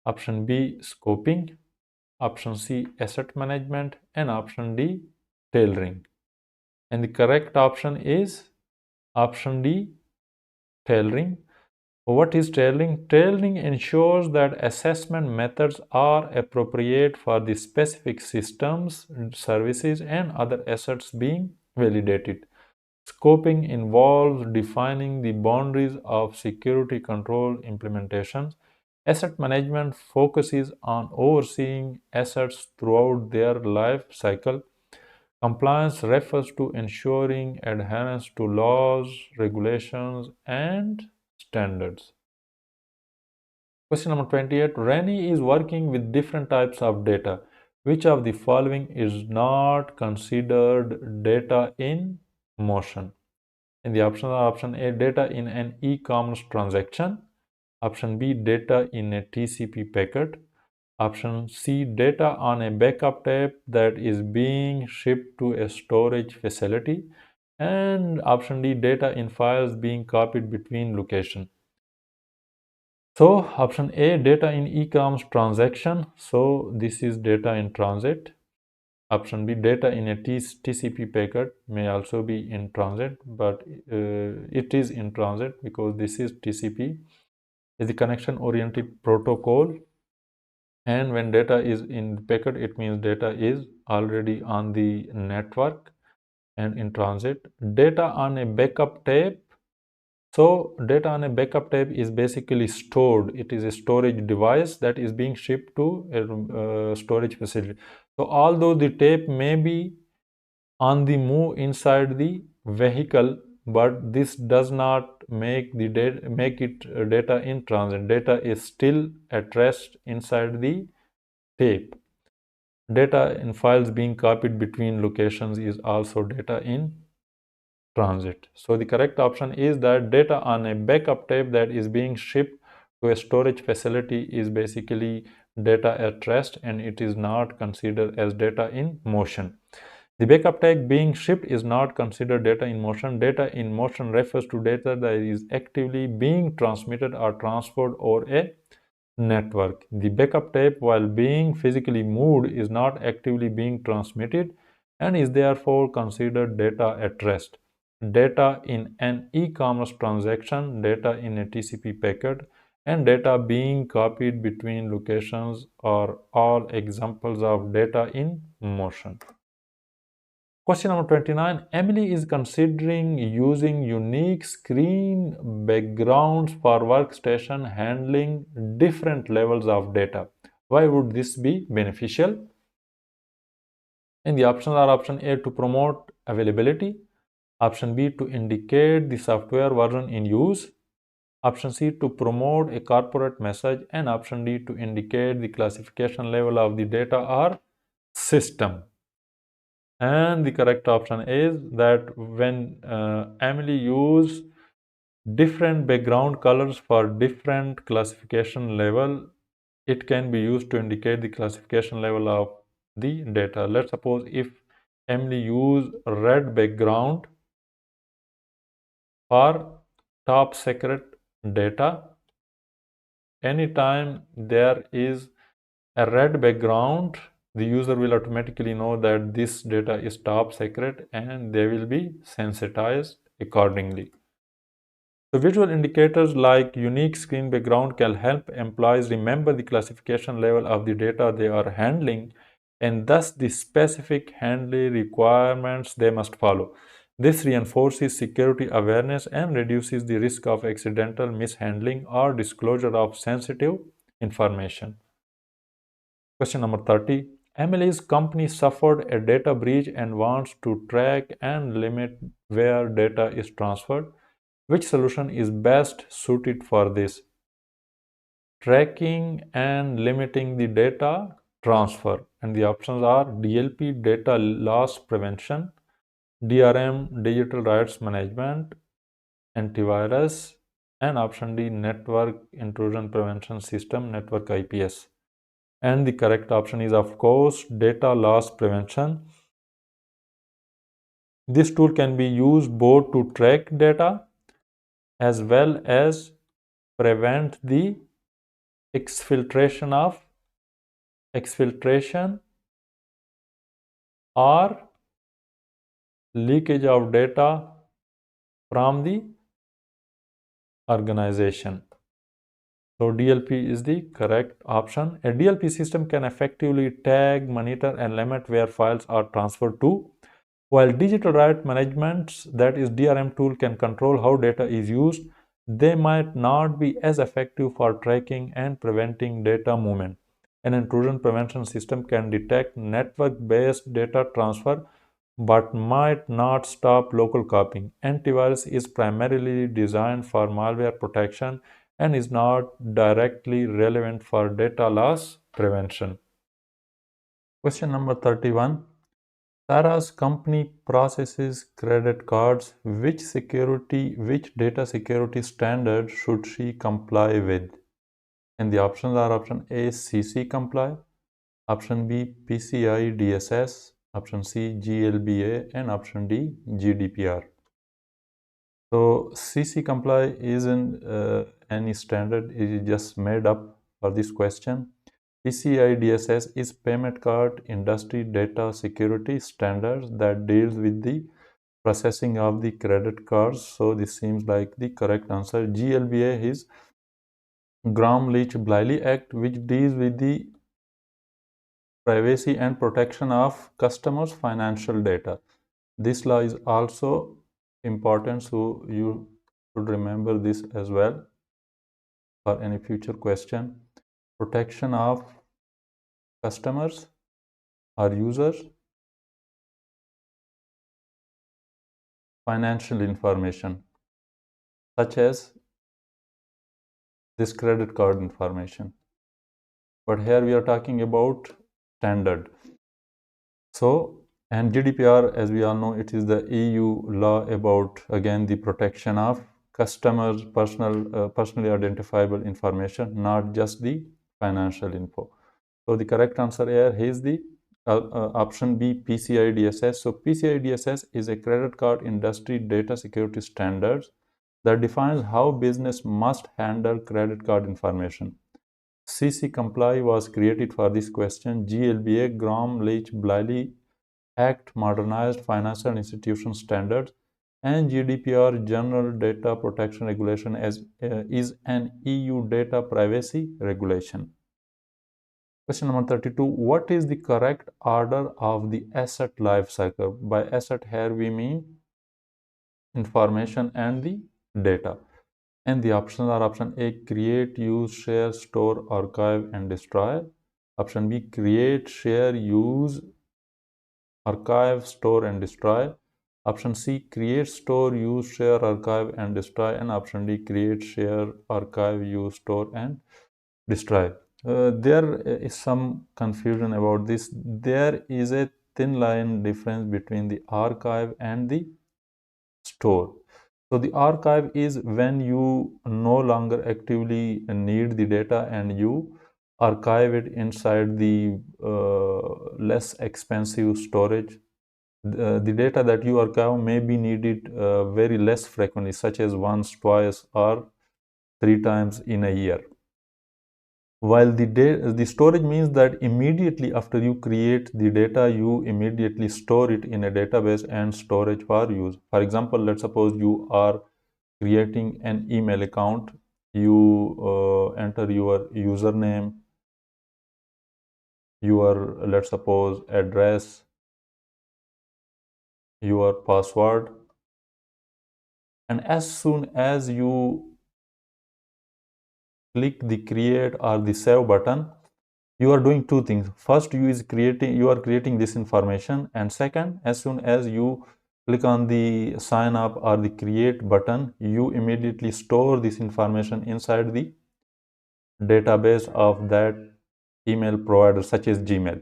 option B, scoping, option C, asset management, and option D, tailoring. And the correct option is option D, tailoring. What is tailoring? Tailoring ensures that assessment methods are appropriate for the specific systems, services, and other assets being validated. Scoping involves defining the boundaries of security control implementations. Asset management focuses on overseeing assets throughout their life cycle. Compliance refers to ensuring adherence to laws, regulations, and standards. Question number 28. Rani is working with different types of data. Which of the following is not considered data in motion? And the options are option A, data in an e-commerce transaction, option B, data in a TCP packet, option C, data on a backup tape that is being shipped to a storage facility, and option D, data in files being copied between locations. So option A, data in e-commerce transaction. So this is data in transit. Option B, data in a TCP packet may also be in transit, but it is in transit because this is TCP, is the connection oriented protocol, and when data is in the packet, it means data is already on the network and in transit. Data on a backup tape. So data on a backup tape is basically stored. It is a storage device that is being shipped to a storage facility. So although the tape may be on the move inside the vehicle, but this does not make the data make it data in transit. Data is still at rest inside the tape. Data in files being copied between locations is also data in transit. So the correct option is that data on a backup tape that is being shipped to a storage facility is basically data at rest, and it is not considered as data in motion. The backup tape being shipped is not considered data in motion. Data in motion refers to data that is actively being transmitted or transferred over a network. The backup tape, while being physically moved, is not actively being transmitted and is therefore considered data at rest. Data in an e-commerce transaction, data in a TCP packet, and data being copied between locations are all examples of data in motion. Question number 29. Emily is considering using unique screen backgrounds for workstation handling different levels of data. Why would this be beneficial? And the options are option A, to promote availability, option B, to indicate the software version in use, option C, to promote a corporate message, and option D, to indicate the classification level of the data or system. And the correct option is that when Emily used different background colors for different classification level, it can be used to indicate the classification level of the data. Let's suppose if Emily use red background for top secret data, anytime there is a red background, the user will automatically know that this data is top secret and they will be sensitized accordingly. So visual indicators like unique screen background can help employees remember the classification level of the data they are handling and thus the specific handling requirements they must follow. This reinforces security awareness and reduces the risk of accidental mishandling or disclosure of sensitive information. Question number 30. Emily's company suffered a data breach and wants to track and limit where data is transferred. Which solution is best suited for this? Tracking and limiting the data transfer. And the options are DLP, data loss prevention, DRM, digital rights management, antivirus, and option D, network intrusion prevention system, network IPS. And the correct option is, of course, data loss prevention. This tool can be used both to track data as well as prevent the exfiltration or leakage of data from the organization. So DLP is the correct option. A DLP system can effectively tag, monitor, and limit where files are transferred to, while digital right management, that is DRM tool, can control how data is used. They might not be as effective for tracking and preventing data movement. An intrusion prevention system can detect network-based data transfer but might not stop local copying. Antivirus is primarily designed for malware protection and is not directly relevant for data loss prevention. Question number 31. Sarah's company processes credit cards. Which data security standard should she comply with? And the options are option A, CC comply, option B, PCI DSS, option C, GLBA, and option D, GDPR. So CC comply isn't any standard, it is just made up for this question. PCI DSS is Payment Card Industry Data Security Standards that deals with the processing of the credit cards. So this seems like the correct answer. GLBA is Gramm-Leach-Bliley Act, which deals with the privacy and protection of customers' financial data. This law is also important, so you should remember this as well for any future question. Protection of customers or users' financial information, such as this credit card information. But here we are talking about standard. So, and GDPR, as we all know, it is the EU law about, again, the protection of customers' personally identifiable information, not just the financial info. So the correct answer here is the option B, PCI DSS. So PCI DSS is a credit card industry data security standards that defines how business must handle credit card information. CC Comply was created for this question. GLBA, Gramm-Leach-Bliley Act modernized financial institution standards, and GDPR, General Data Protection Regulation, is an EU data privacy regulation. Question number 32. What is the correct order of the asset life cycle? By asset here we mean information and the data. And the options are option A, create, use, share, store, archive, and destroy. Option B, create, share, use, archive, store, and destroy. Option C, create, store, use, share, archive, and destroy. And option D, create, share, archive, use, store, and destroy. There is some confusion about this. There is a thin line difference between the archive and the store. So the archive is when you no longer actively need the data and you archive it inside the less expensive storage. The data that you archive may be needed very less frequently, such as once, twice, or 3 times in a year. While the storage means that immediately after you create the data, you immediately store it in a database and storage for use. For example, let's suppose you are creating an email account. You enter your username, your, let's suppose, address, your password, and as soon as you click the create or the save button, you are doing two things. First, you are creating this information, and second, as soon as you click on the sign up or the create button, you immediately store this information inside the database of that email provider, such as Gmail.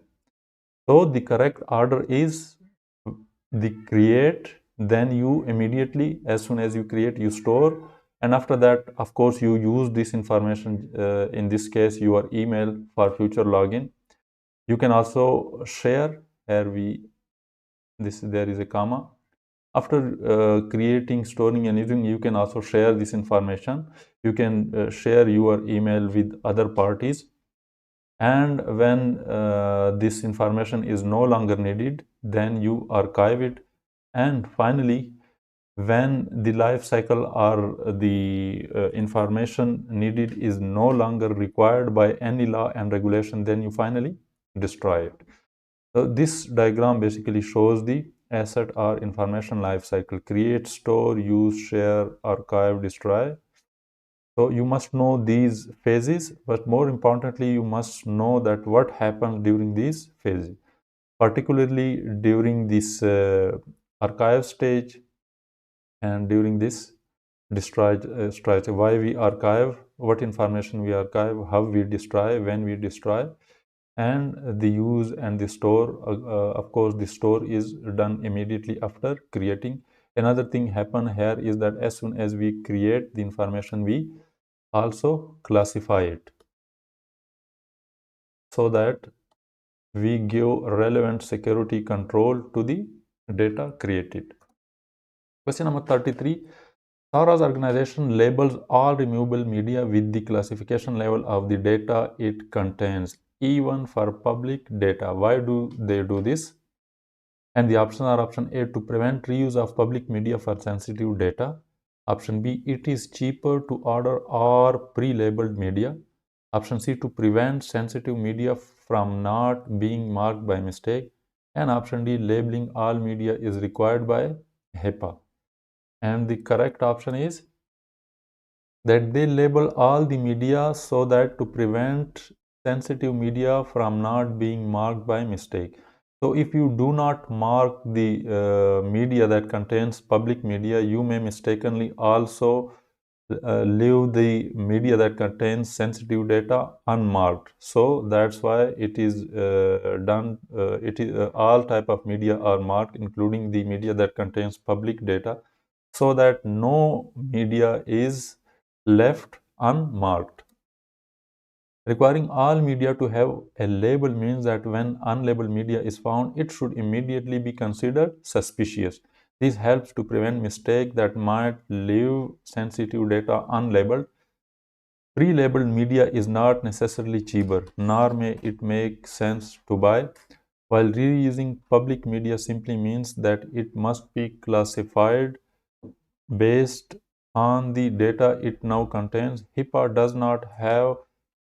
So the correct order is the create, then you immediately, as soon as you create, you store, and after that, of course, you use this information, in this case, your email, for future login. You can also share. Here there is a comma. After creating, storing, and using, you can also share this information. You can share your email with other parties, and when this information is no longer needed, then you archive it. And finally, when the life cycle or the information needed is no longer required by any law and regulation, then you finally destroy it. So this diagram basically shows the asset or information life cycle: create, store, use, share, archive, destroy. So you must know these phases, but more importantly, you must know that what happens during these phases, particularly during this archive stage and during this destroy stage. Why we archive, what information we archive, how we destroy, when we destroy, and the use and the store. Of course, the store is done immediately after creating. Another thing happen here is that as soon as we create the information, we also classify it so that we give relevant security control to the data created. Question number 33. SARA's organization labels all removable media with the classification level of the data it contains. even for public data. Why do they do this? And the options are option A, to prevent reuse of public media for sensitive data. Option B, it is cheaper to order or pre-labeled media. Option C, to prevent sensitive media from not being marked by mistake. And option D, labeling all media is required by HIPAA. And the correct option is that they label all the media so that to prevent sensitive media from not being marked by mistake. So if you do not mark the media that contains public media, you may mistakenly also leave the media that contains sensitive data unmarked. So that's why it is done. It is all type of media are marked, including the media that contains public data, so that no media is left unmarked. Requiring all media to have a label means that when unlabeled media is found, it should immediately be considered suspicious. This helps to prevent mistake that might leave sensitive data unlabeled. Pre-labeled media is not necessarily cheaper, nor may it make sense to buy, while reusing public media simply means that it must be classified based on the data it now contains. HIPAA does not have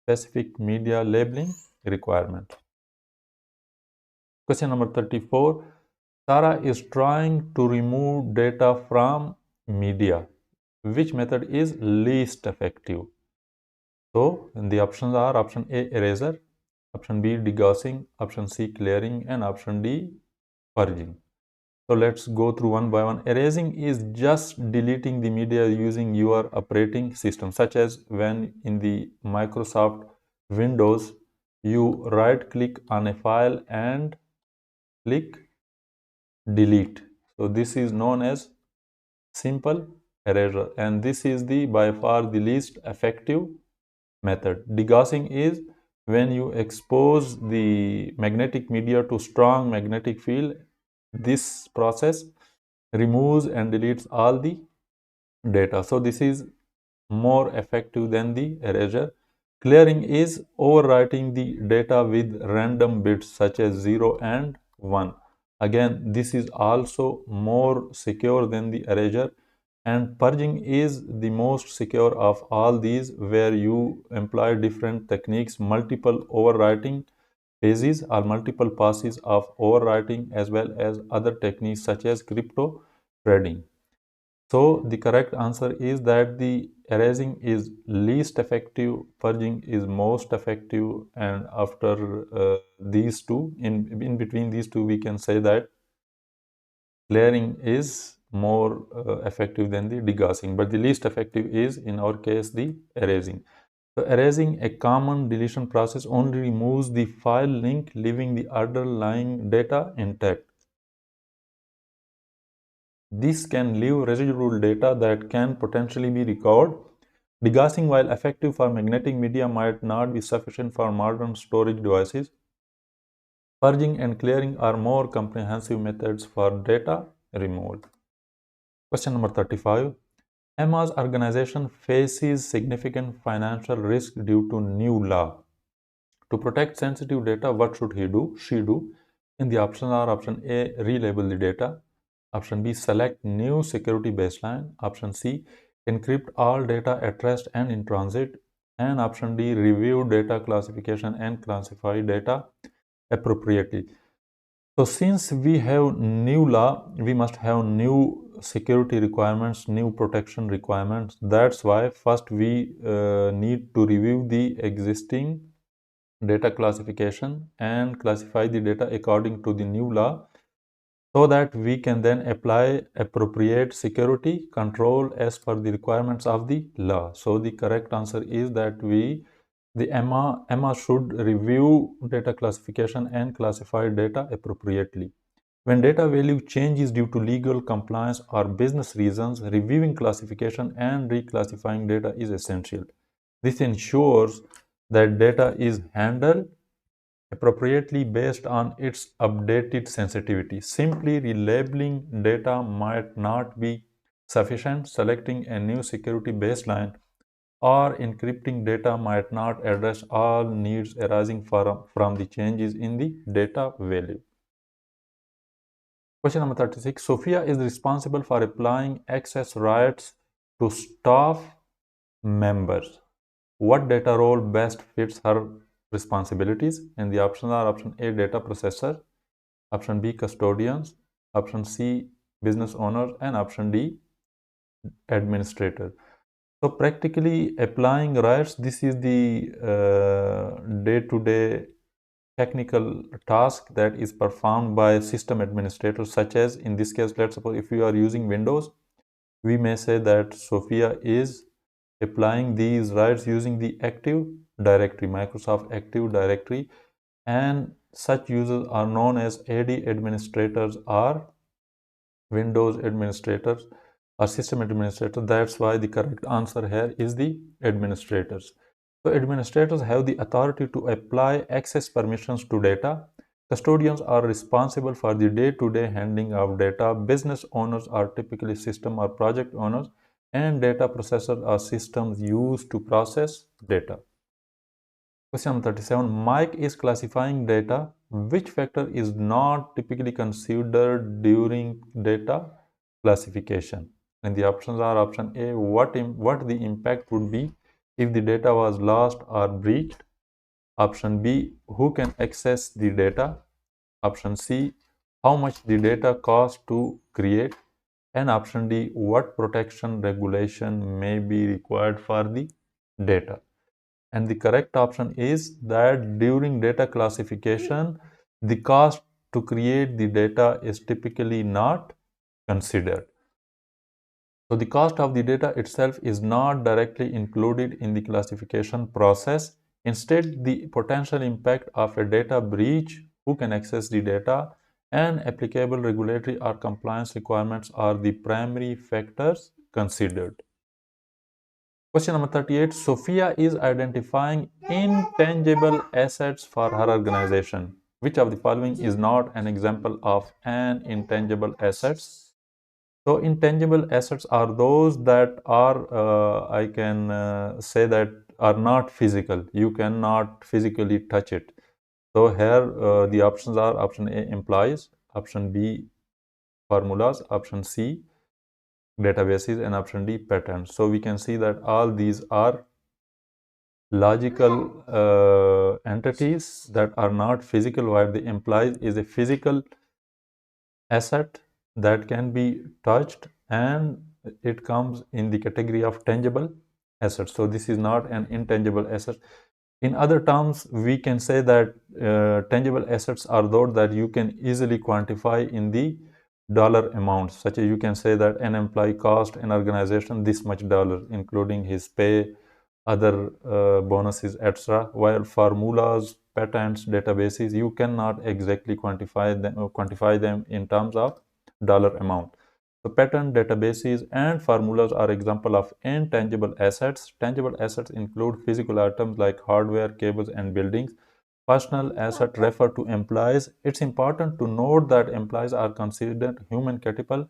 specific media labeling requirement. Question number 34. Sarah is trying to remove data from media. Which method is least effective? So the options are option A, eraser, option B, degaussing, option C, clearing, and option D, purging. So let's go through one by one. Erasing is just deleting the media using your operating system, such as when in the Microsoft Windows, you right click on a file and click delete. So this is known as simple erasure, and this is the by far the least effective method. Degaussing is when you expose the magnetic media to strong magnetic field. This process removes and deletes all the data. So this is more effective than the erasure. Clearing is overwriting the data with random bits such as 0 and 1. Again, this is also more secure than the erasure. And purging is the most secure of all these, where you employ different techniques, multiple overwriting phases or multiple passes of overwriting, as well as other techniques such as crypto trading. So the correct answer is that the erasing is least effective, purging is most effective, and after these two, in between these two, we can say that clearing is more effective than the degaussing, but the least effective is, in our case, the erasing. So erasing, a common deletion process, only removes the file link, leaving the underlying data intact. This can leave residual data that can potentially be recovered. Degaussing, while effective for magnetic media, might not be sufficient for modern storage devices. Purging and clearing are more comprehensive methods for data removal. Question number 35. Emma's organization faces significant financial risk due to new law. To protect sensitive data, what should he do? She do? And the options are option A, relabel the data. Option B, select new security baseline. Option C, encrypt all data at rest and in transit. And option D, review data classification and classify data appropriately. So since we have new law, we must have new security requirements, new protection requirements. That's why first we need to review the existing data classification and classify the data according to the new law, so that we can then apply appropriate security control as per the requirements of the law. So the correct answer is that the EMA should review data classification and classify data appropriately. When data value changes due to legal compliance or business reasons, reviewing classification and reclassifying data is essential. This ensures that data is handled appropriately based on its updated sensitivity. Simply relabeling data might not be sufficient. Selecting a new security baseline or encrypting data might not address all needs arising from the changes in the data value. Question number 36. Sophia is responsible for applying access rights to staff members. What data role best fits her responsibilities? And the options are option A, data processor, option B, custodians, option C, business owners, and option D, administrator. So practically applying rights, this is the day-to-day technical task that is performed by system administrators, such as in this case, let's suppose if you are using Windows, we may say that Sophia is applying these rights using the Active Directory, Microsoft Active Directory, and such users are known as AD administrators or Windows administrators or system administrator. That's why the correct answer here is the administrators. So administrators have the authority to apply access permissions to data. Custodians are responsible for the day-to-day handling of data. Business owners are typically system or project owners, and data processors are systems used to process data. Question number 37. Mike is classifying data. Which factor is not typically considered during data classification? And the options are option A, what the impact would be if the data was lost or breached. Option B, who can access the data. Option C, how much the data costs to create. And option D, what protection regulation may be required for the data. And the correct option is that during data classification, the cost to create the data is typically not considered. So the cost of the data itself is not directly included in the classification process. Instead, the potential impact of a data breach, who can access the data, and applicable regulatory or compliance requirements are the primary factors considered. Question number 38. Sophia is identifying intangible assets for her organization. Which of the following is not an example of an intangible assets? So intangible assets are those that are, I can say that are not physical. You cannot physically touch it. So here the options are option A, employees, option B, formulas, option C, databases, and option D, patterns. So we can see that all these are logical entities that are not physical, while the implies is a physical asset that can be touched, and it comes in the category of tangible assets. So this is not an intangible asset. In other terms, we can say that tangible assets are those that you can easily quantify in the dollar amounts, such as you can say that an employee cost an organization this much dollar, including his pay, other bonuses, etc. While formulas, patents, databases, you cannot exactly quantify them in terms of dollar amount. So patent, databases, and formulas are example of intangible assets. Tangible assets include physical items like hardware, cables, and buildings. Personal asset refer to employees. It's important to note that employees are considered human capital,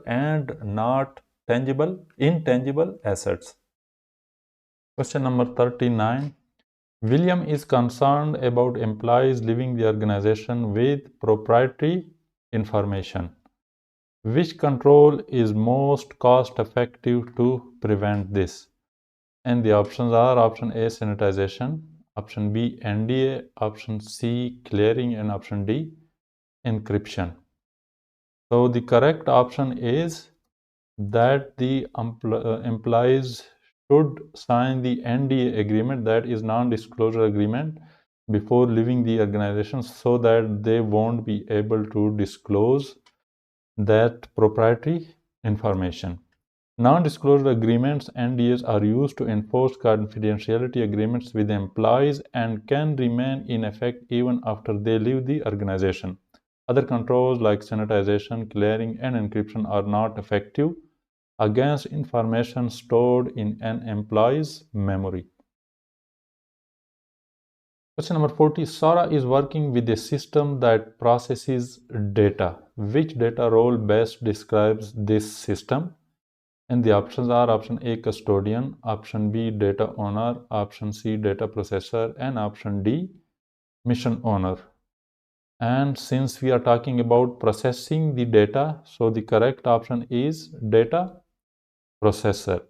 and not intangible assets. Question number 39. William is concerned about employees leaving the organization with proprietary information. Which control is most cost effective to prevent this? And the options are option A, sanitization, option B, NDA, option C, clearing, and option D, encryption. So the correct option is that the employees should sign the NDA agreement, that is non-disclosure agreement, before leaving the organization, so that they won't be able to disclose that proprietary information. Non-disclosure agreements, NDAs, are used to enforce confidentiality agreements with employees and can remain in effect even after they leave the organization. Other controls like sanitization, clearing, and encryption are not effective against information stored in an employee's memory. Question number 40. Sora is working with a system that processes data. Which data role best describes this system? And the options are option A, custodian, option B, data owner, option C, data processor, and option D, mission owner. And since we are talking about processing the data, so the correct option is data processor.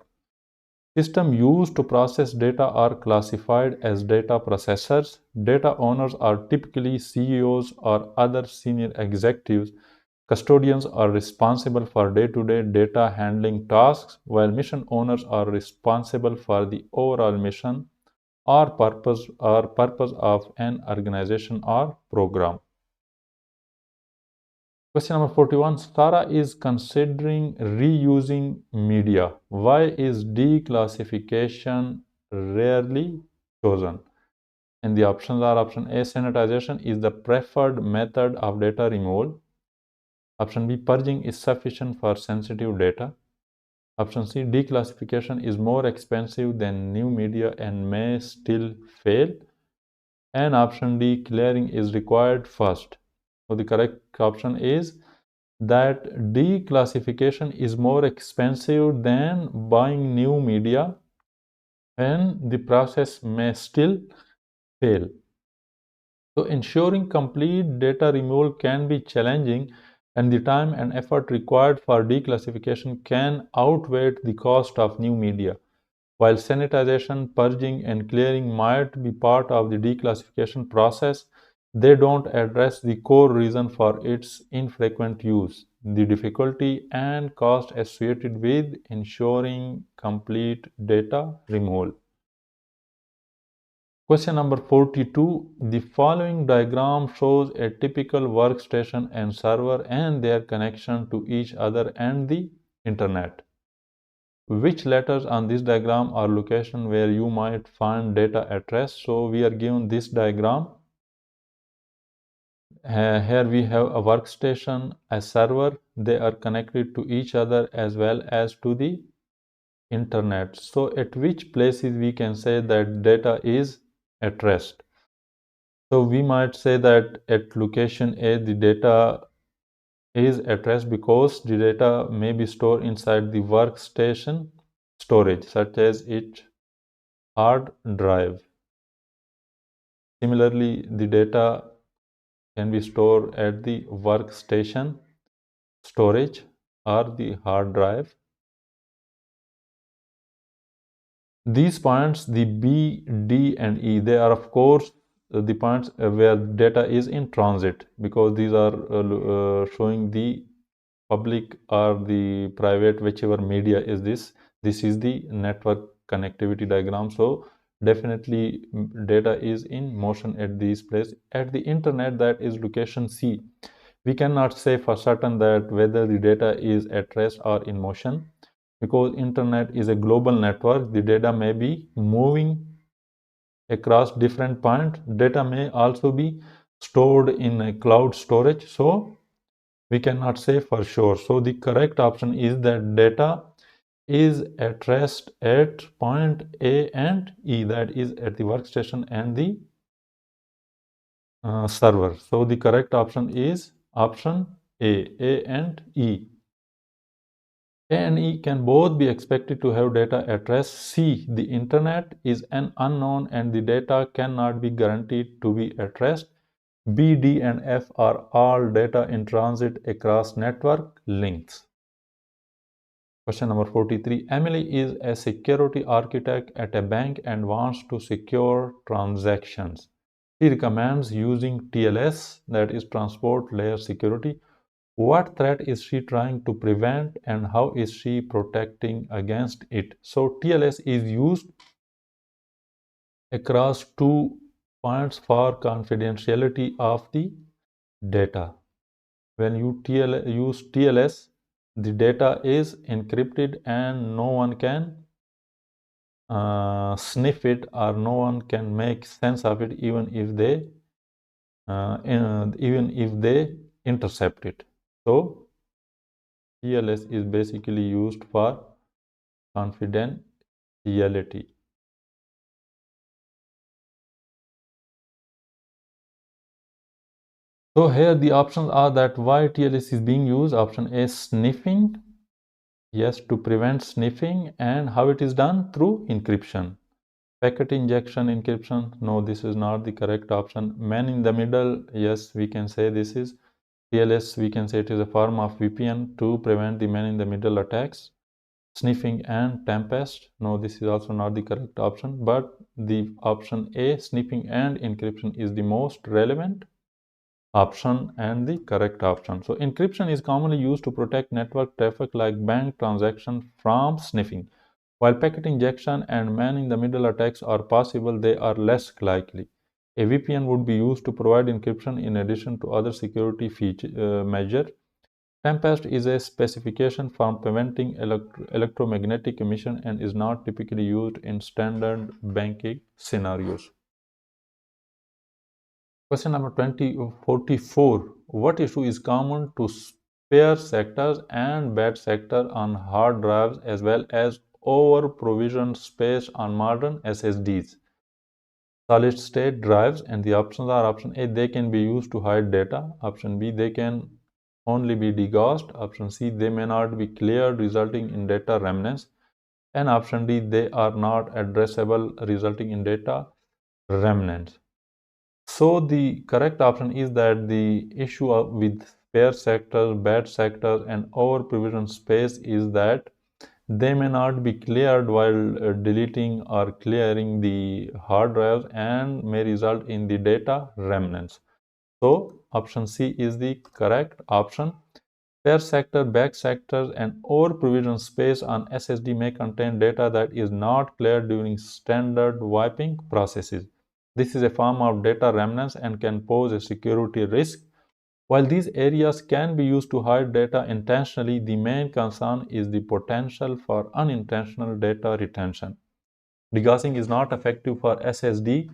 Systems used to process data are classified as data processors. Data owners are typically CEOs or other senior executives. Custodians are responsible for day-to-day data handling tasks, while mission owners are responsible for the overall mission or purpose of an organization or program. Question number 41. Sarah is considering reusing media. Why is declassification rarely chosen? And the options are option A, sanitization is the preferred method of data removal. Option B, purging is sufficient for sensitive data. Option C, declassification is more expensive than new media and may still fail. And option D, clearing is required first. So the correct option is that declassification is more expensive than buying new media and the process may still fail. So ensuring complete data removal can be challenging and the time and effort required for declassification can outweigh the cost of new media. While sanitization, purging, and clearing might be part of the declassification process, they don't address the core reason for its infrequent use, the difficulty and cost associated with ensuring complete data removal. Question number 42. The following diagram shows a typical workstation and server and their connection to each other and the internet. Which letters on this diagram are location where you might find data at rest? So we are given this diagram. Here we have a workstation, a server. They are connected to each other as well as to the internet. So at which places we can say that data is at rest? So we might say that at location A the data is at rest because the data may be stored inside the workstation storage such as its hard drive. Similarly, the data can be stored at the workstation storage or the hard drive. These points, the B, D, and E, they are of course the points where data is in transit because these are showing the public or the private, whichever media is this. This is the network connectivity diagram. So definitely data is in motion at these places. At the internet, that is location C. We cannot say for certain that whether the data is at rest or in motion because internet is a global network. The data may be moving across different points. Data may also be stored in a cloud storage. So we cannot say for sure. So the correct option is that data is at rest at point A and E, that is at the workstation and the server. So the correct option is option A and E. A and E can both be expected to have data at rest. C, the internet is an unknown and the data cannot be guaranteed to be at rest. B, D, and F are all data in transit across network links. Question number 43. Emily is a security architect at a bank and wants to secure transactions. She recommends using TLS, that is transport layer security. What threat is she trying to prevent and how is she protecting against it? So TLS is used across 2 points for confidentiality of the data. When you use TLS, the data is encrypted and no one can sniff it or no one can make sense of it even if they intercept it. So TLS is basically used for confidentiality. So here the options are that why TLS is being used. Option A, sniffing. Yes, to prevent sniffing. And how it is done? Through encryption. Packet injection encryption. No, this is not the correct option. Man in the middle. Yes, we can say this is TLS. We can say it is a form of VPN to prevent the man in the middle attacks. Sniffing and tempest. No, this is also not the correct option. But the option A, sniffing and encryption, is the most relevant option and the correct option. So encryption is commonly used to protect network traffic like bank transactions from sniffing. While packet injection and man-in-the-middle attacks are possible, they are less likely. A VPN would be used to provide encryption in addition to other security measures. Tempest is a specification for preventing electromagnetic emission and is not typically used in standard banking scenarios. Question number 2044. What issue is common to spare sectors and bad sector on hard drives as well as over provisioned space on modern SSDs? Solid state drives, and the options are: option A, they can be used to hide data; option B, they can only be degaussed; option C, they may not be cleared, resulting in data remnants; and option D, they are not addressable, resulting in data remnants. So the correct option is that the issue with spare sectors, bad sectors, and over provision space is that they may not be cleared while deleting or clearing the hard drives and may result in the data remnants. So option C is the correct option. Spare sector, bad sectors, and over provision space on SSD may contain data that is not cleared during standard wiping processes. This is a form of data remnants and can pose a security risk. While these areas can be used to hide data intentionally, the main concern is the potential for unintentional data retention. Degaussing is not effective for SSD,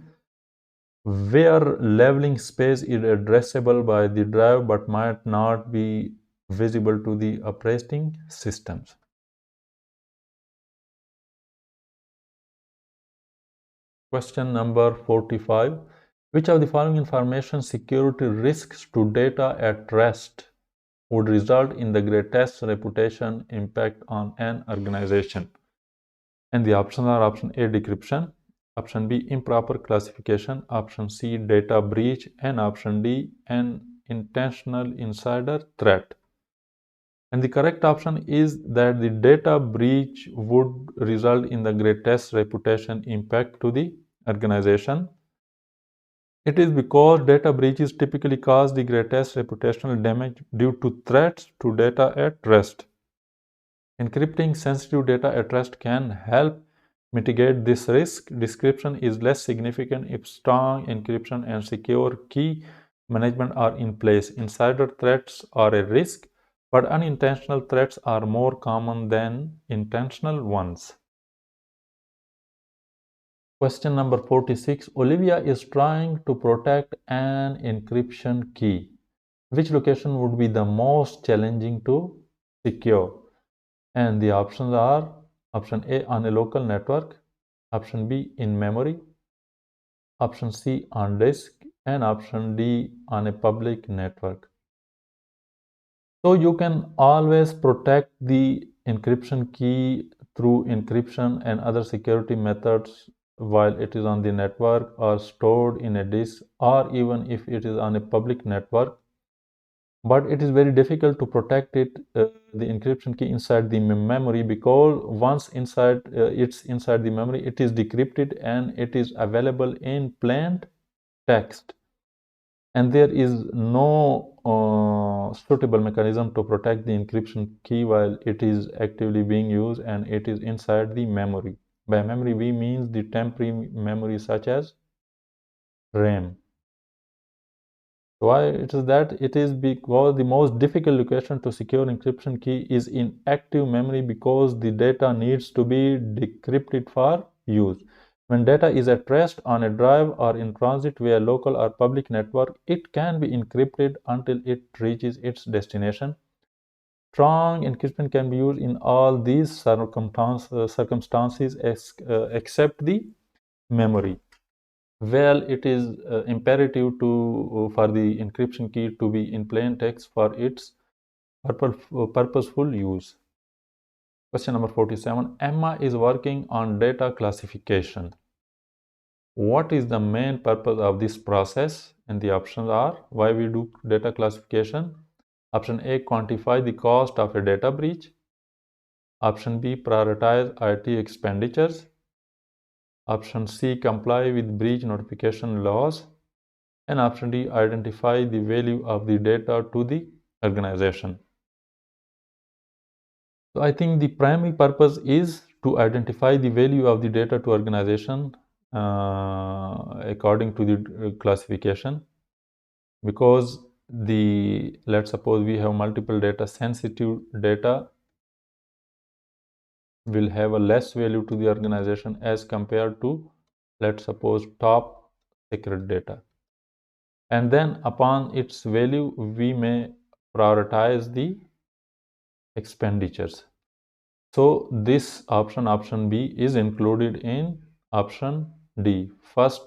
where leveling space is addressable by the drive but might not be visible to the operating systems. Question number 45. Which of the following information security risks to data at rest would result in the greatest reputation impact on an organization? And the options are: option A, decryption; option B, improper classification; option C, data breach; and option D, an intentional insider threat. And the correct option is that the data breach would result in the greatest reputation impact to the organization. It is because data breaches typically cause the greatest reputational damage due to threats to data at rest. Encrypting sensitive data at rest can help mitigate this risk. Decryption is less significant if strong encryption and secure key management are in place. Insider threats are a risk, but unintentional threats are more common than intentional ones. Question number 46. Olivia is trying to protect an encryption key. Which location would be the most challenging to secure? And the options are: option A, on a local network; option B, in memory; option C, on disk; and option D, on a public network. So you can always protect the encryption key through encryption and other security methods while it is on the network or stored in a disk, or even if it is on a public network. But it is very difficult to protect the encryption key inside the memory, because once it's inside the memory, it is decrypted and it is available in plain text, and there is no suitable mechanism to protect the encryption key while it is actively being used and it is inside the memory. By memory we means the temporary memory such as RAM. Why it is that? It is because the most difficult location to secure encryption key is in active memory, because the data needs to be decrypted for use. When data is at rest on a drive or in transit via local or public network, it can be encrypted until it reaches its destination. Strong encryption can be used in all these circumstances except the memory. Well, it is imperative for the encryption key to be in plain text for its purposeful use. Question number 47. Emma is working on data classification. What is the main purpose of this process? And the options are why we do data classification. Option A, quantify the cost of a data breach. Option B, prioritize IT expenditures. Option C, comply with breach notification laws. And option D, identify the value of the data to the organization. So I think the primary purpose is to identify the value of the data to organization according to the classification, because let's suppose we have multiple data, sensitive data will have a less value to the organization as compared to, let's suppose, top secret data, and then upon its value we may prioritize the expenditures. So this option B, is included in option D. First,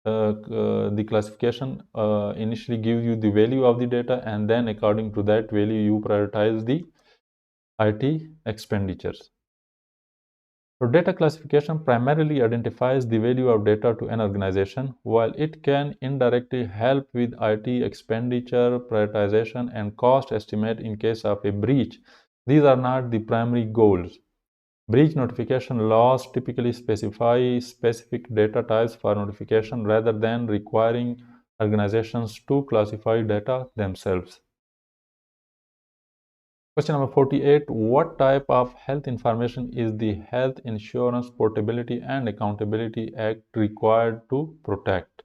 the classification initially gives you the value of the data, and then according to that value you prioritize the IT expenditures. So data classification primarily identifies the value of data to an organization, while it can indirectly help with IT expenditure, prioritization, and cost estimate in case of a breach. These are not the primary goals. Breach notification laws typically specify specific data types for notification rather than requiring organizations to classify data themselves. Question number 48. What type of health information is the Health Insurance Portability and Accountability Act required to protect?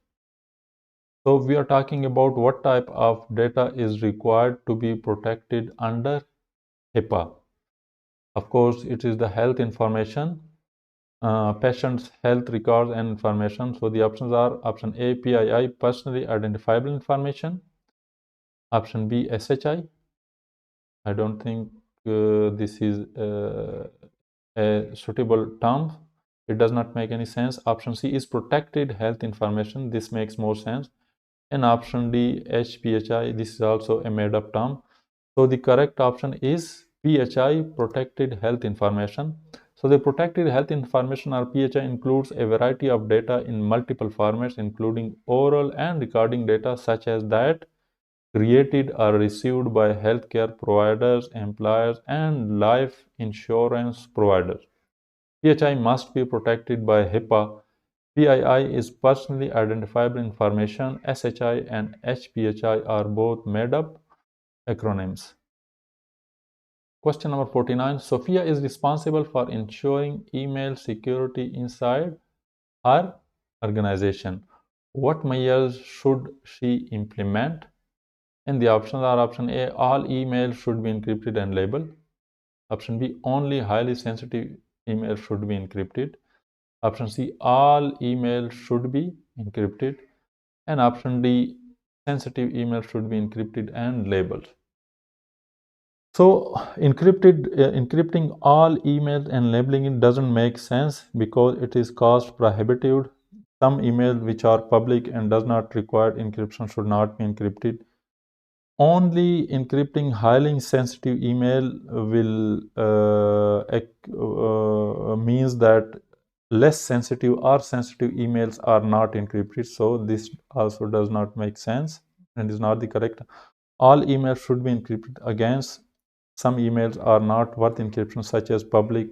So we are talking about what type of data is required to be protected under HIPAA. Of course, it is the health information, patient's health records and information. So the options are option A, PII, personally identifiable information. Option B, SHI. I don't think this is a suitable term. It does not make any sense. Option C is protected health information. This makes more sense. And option D, HPHI, this is also a made up term. So the correct option is PHI, protected health information. So the protected health information, or PHI, includes a variety of data in multiple formats, including oral and recording data such as that created or received by healthcare providers, employers, and life insurance providers. PHI must be protected by HIPAA. PII is personally identifiable information. SHI and HPHI are both made up acronyms. Question number 49. Sophia is responsible for ensuring email security inside her organization. What measures should she implement? And the options are option A, all emails should be encrypted and labeled. Option B, only highly sensitive emails should be encrypted. Option C, all emails should be encrypted. And option D, sensitive emails should be encrypted and labeled. So encrypting all emails and labeling it doesn't make sense because it is cost prohibitive. Some emails which are public and does not require encryption should not be encrypted. Only encrypting highly sensitive email will means that less sensitive or sensitive emails are not encrypted. So this also does not make sense and is not the correct. All emails should be encrypted. Against some emails are not worth encryption, such as public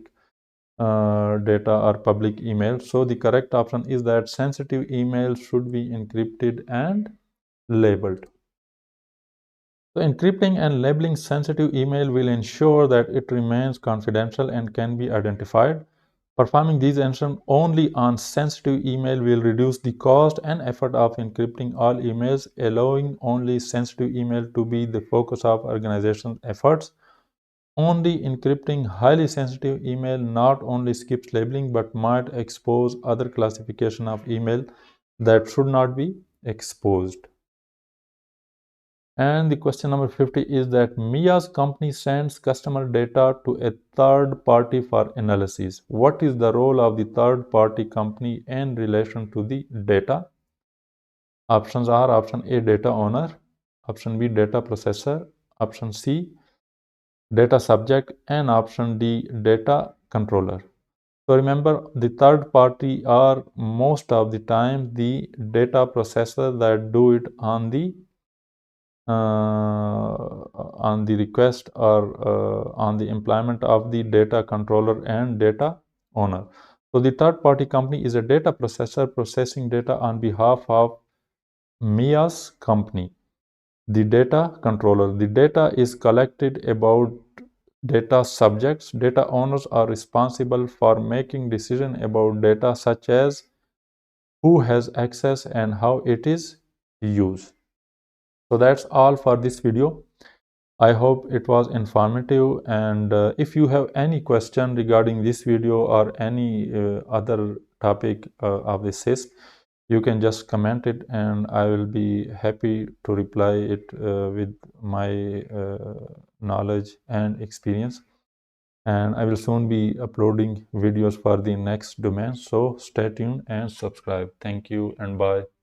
data or public emails. So the correct option is that sensitive emails should be encrypted and labeled. So encrypting and labeling sensitive email will ensure that it remains confidential and can be identified. Performing these actions only on sensitive email will reduce the cost and effort of encrypting all emails, allowing only sensitive email to be the focus of organization's efforts. Only encrypting highly sensitive email not only skips labeling but might expose other classification of email that should not be exposed. And the question number 50 is that Mia's company sends customer data to a third party for analysis. What is the role of the third party company in relation to the data? Options are option A, data owner, option B, data processor, option C, data subject, and option D, data controller. So remember, the third party are most of the time the data processor that do it on the request or on the employment of the data controller and data owner. So the third party company is a data processor processing data on behalf of MIA's company. The data controller. The data is collected about data subjects. Data owners are responsible for making decisions about data such as who has access and how it is used. So that's all for this video. I hope it was informative, and if you have any question regarding this video or any other topic of the CISSP, you can just comment it and I will be happy to reply it with my knowledge and experience. And I will soon be uploading videos for the next domain, so stay tuned and subscribe. Thank you and bye.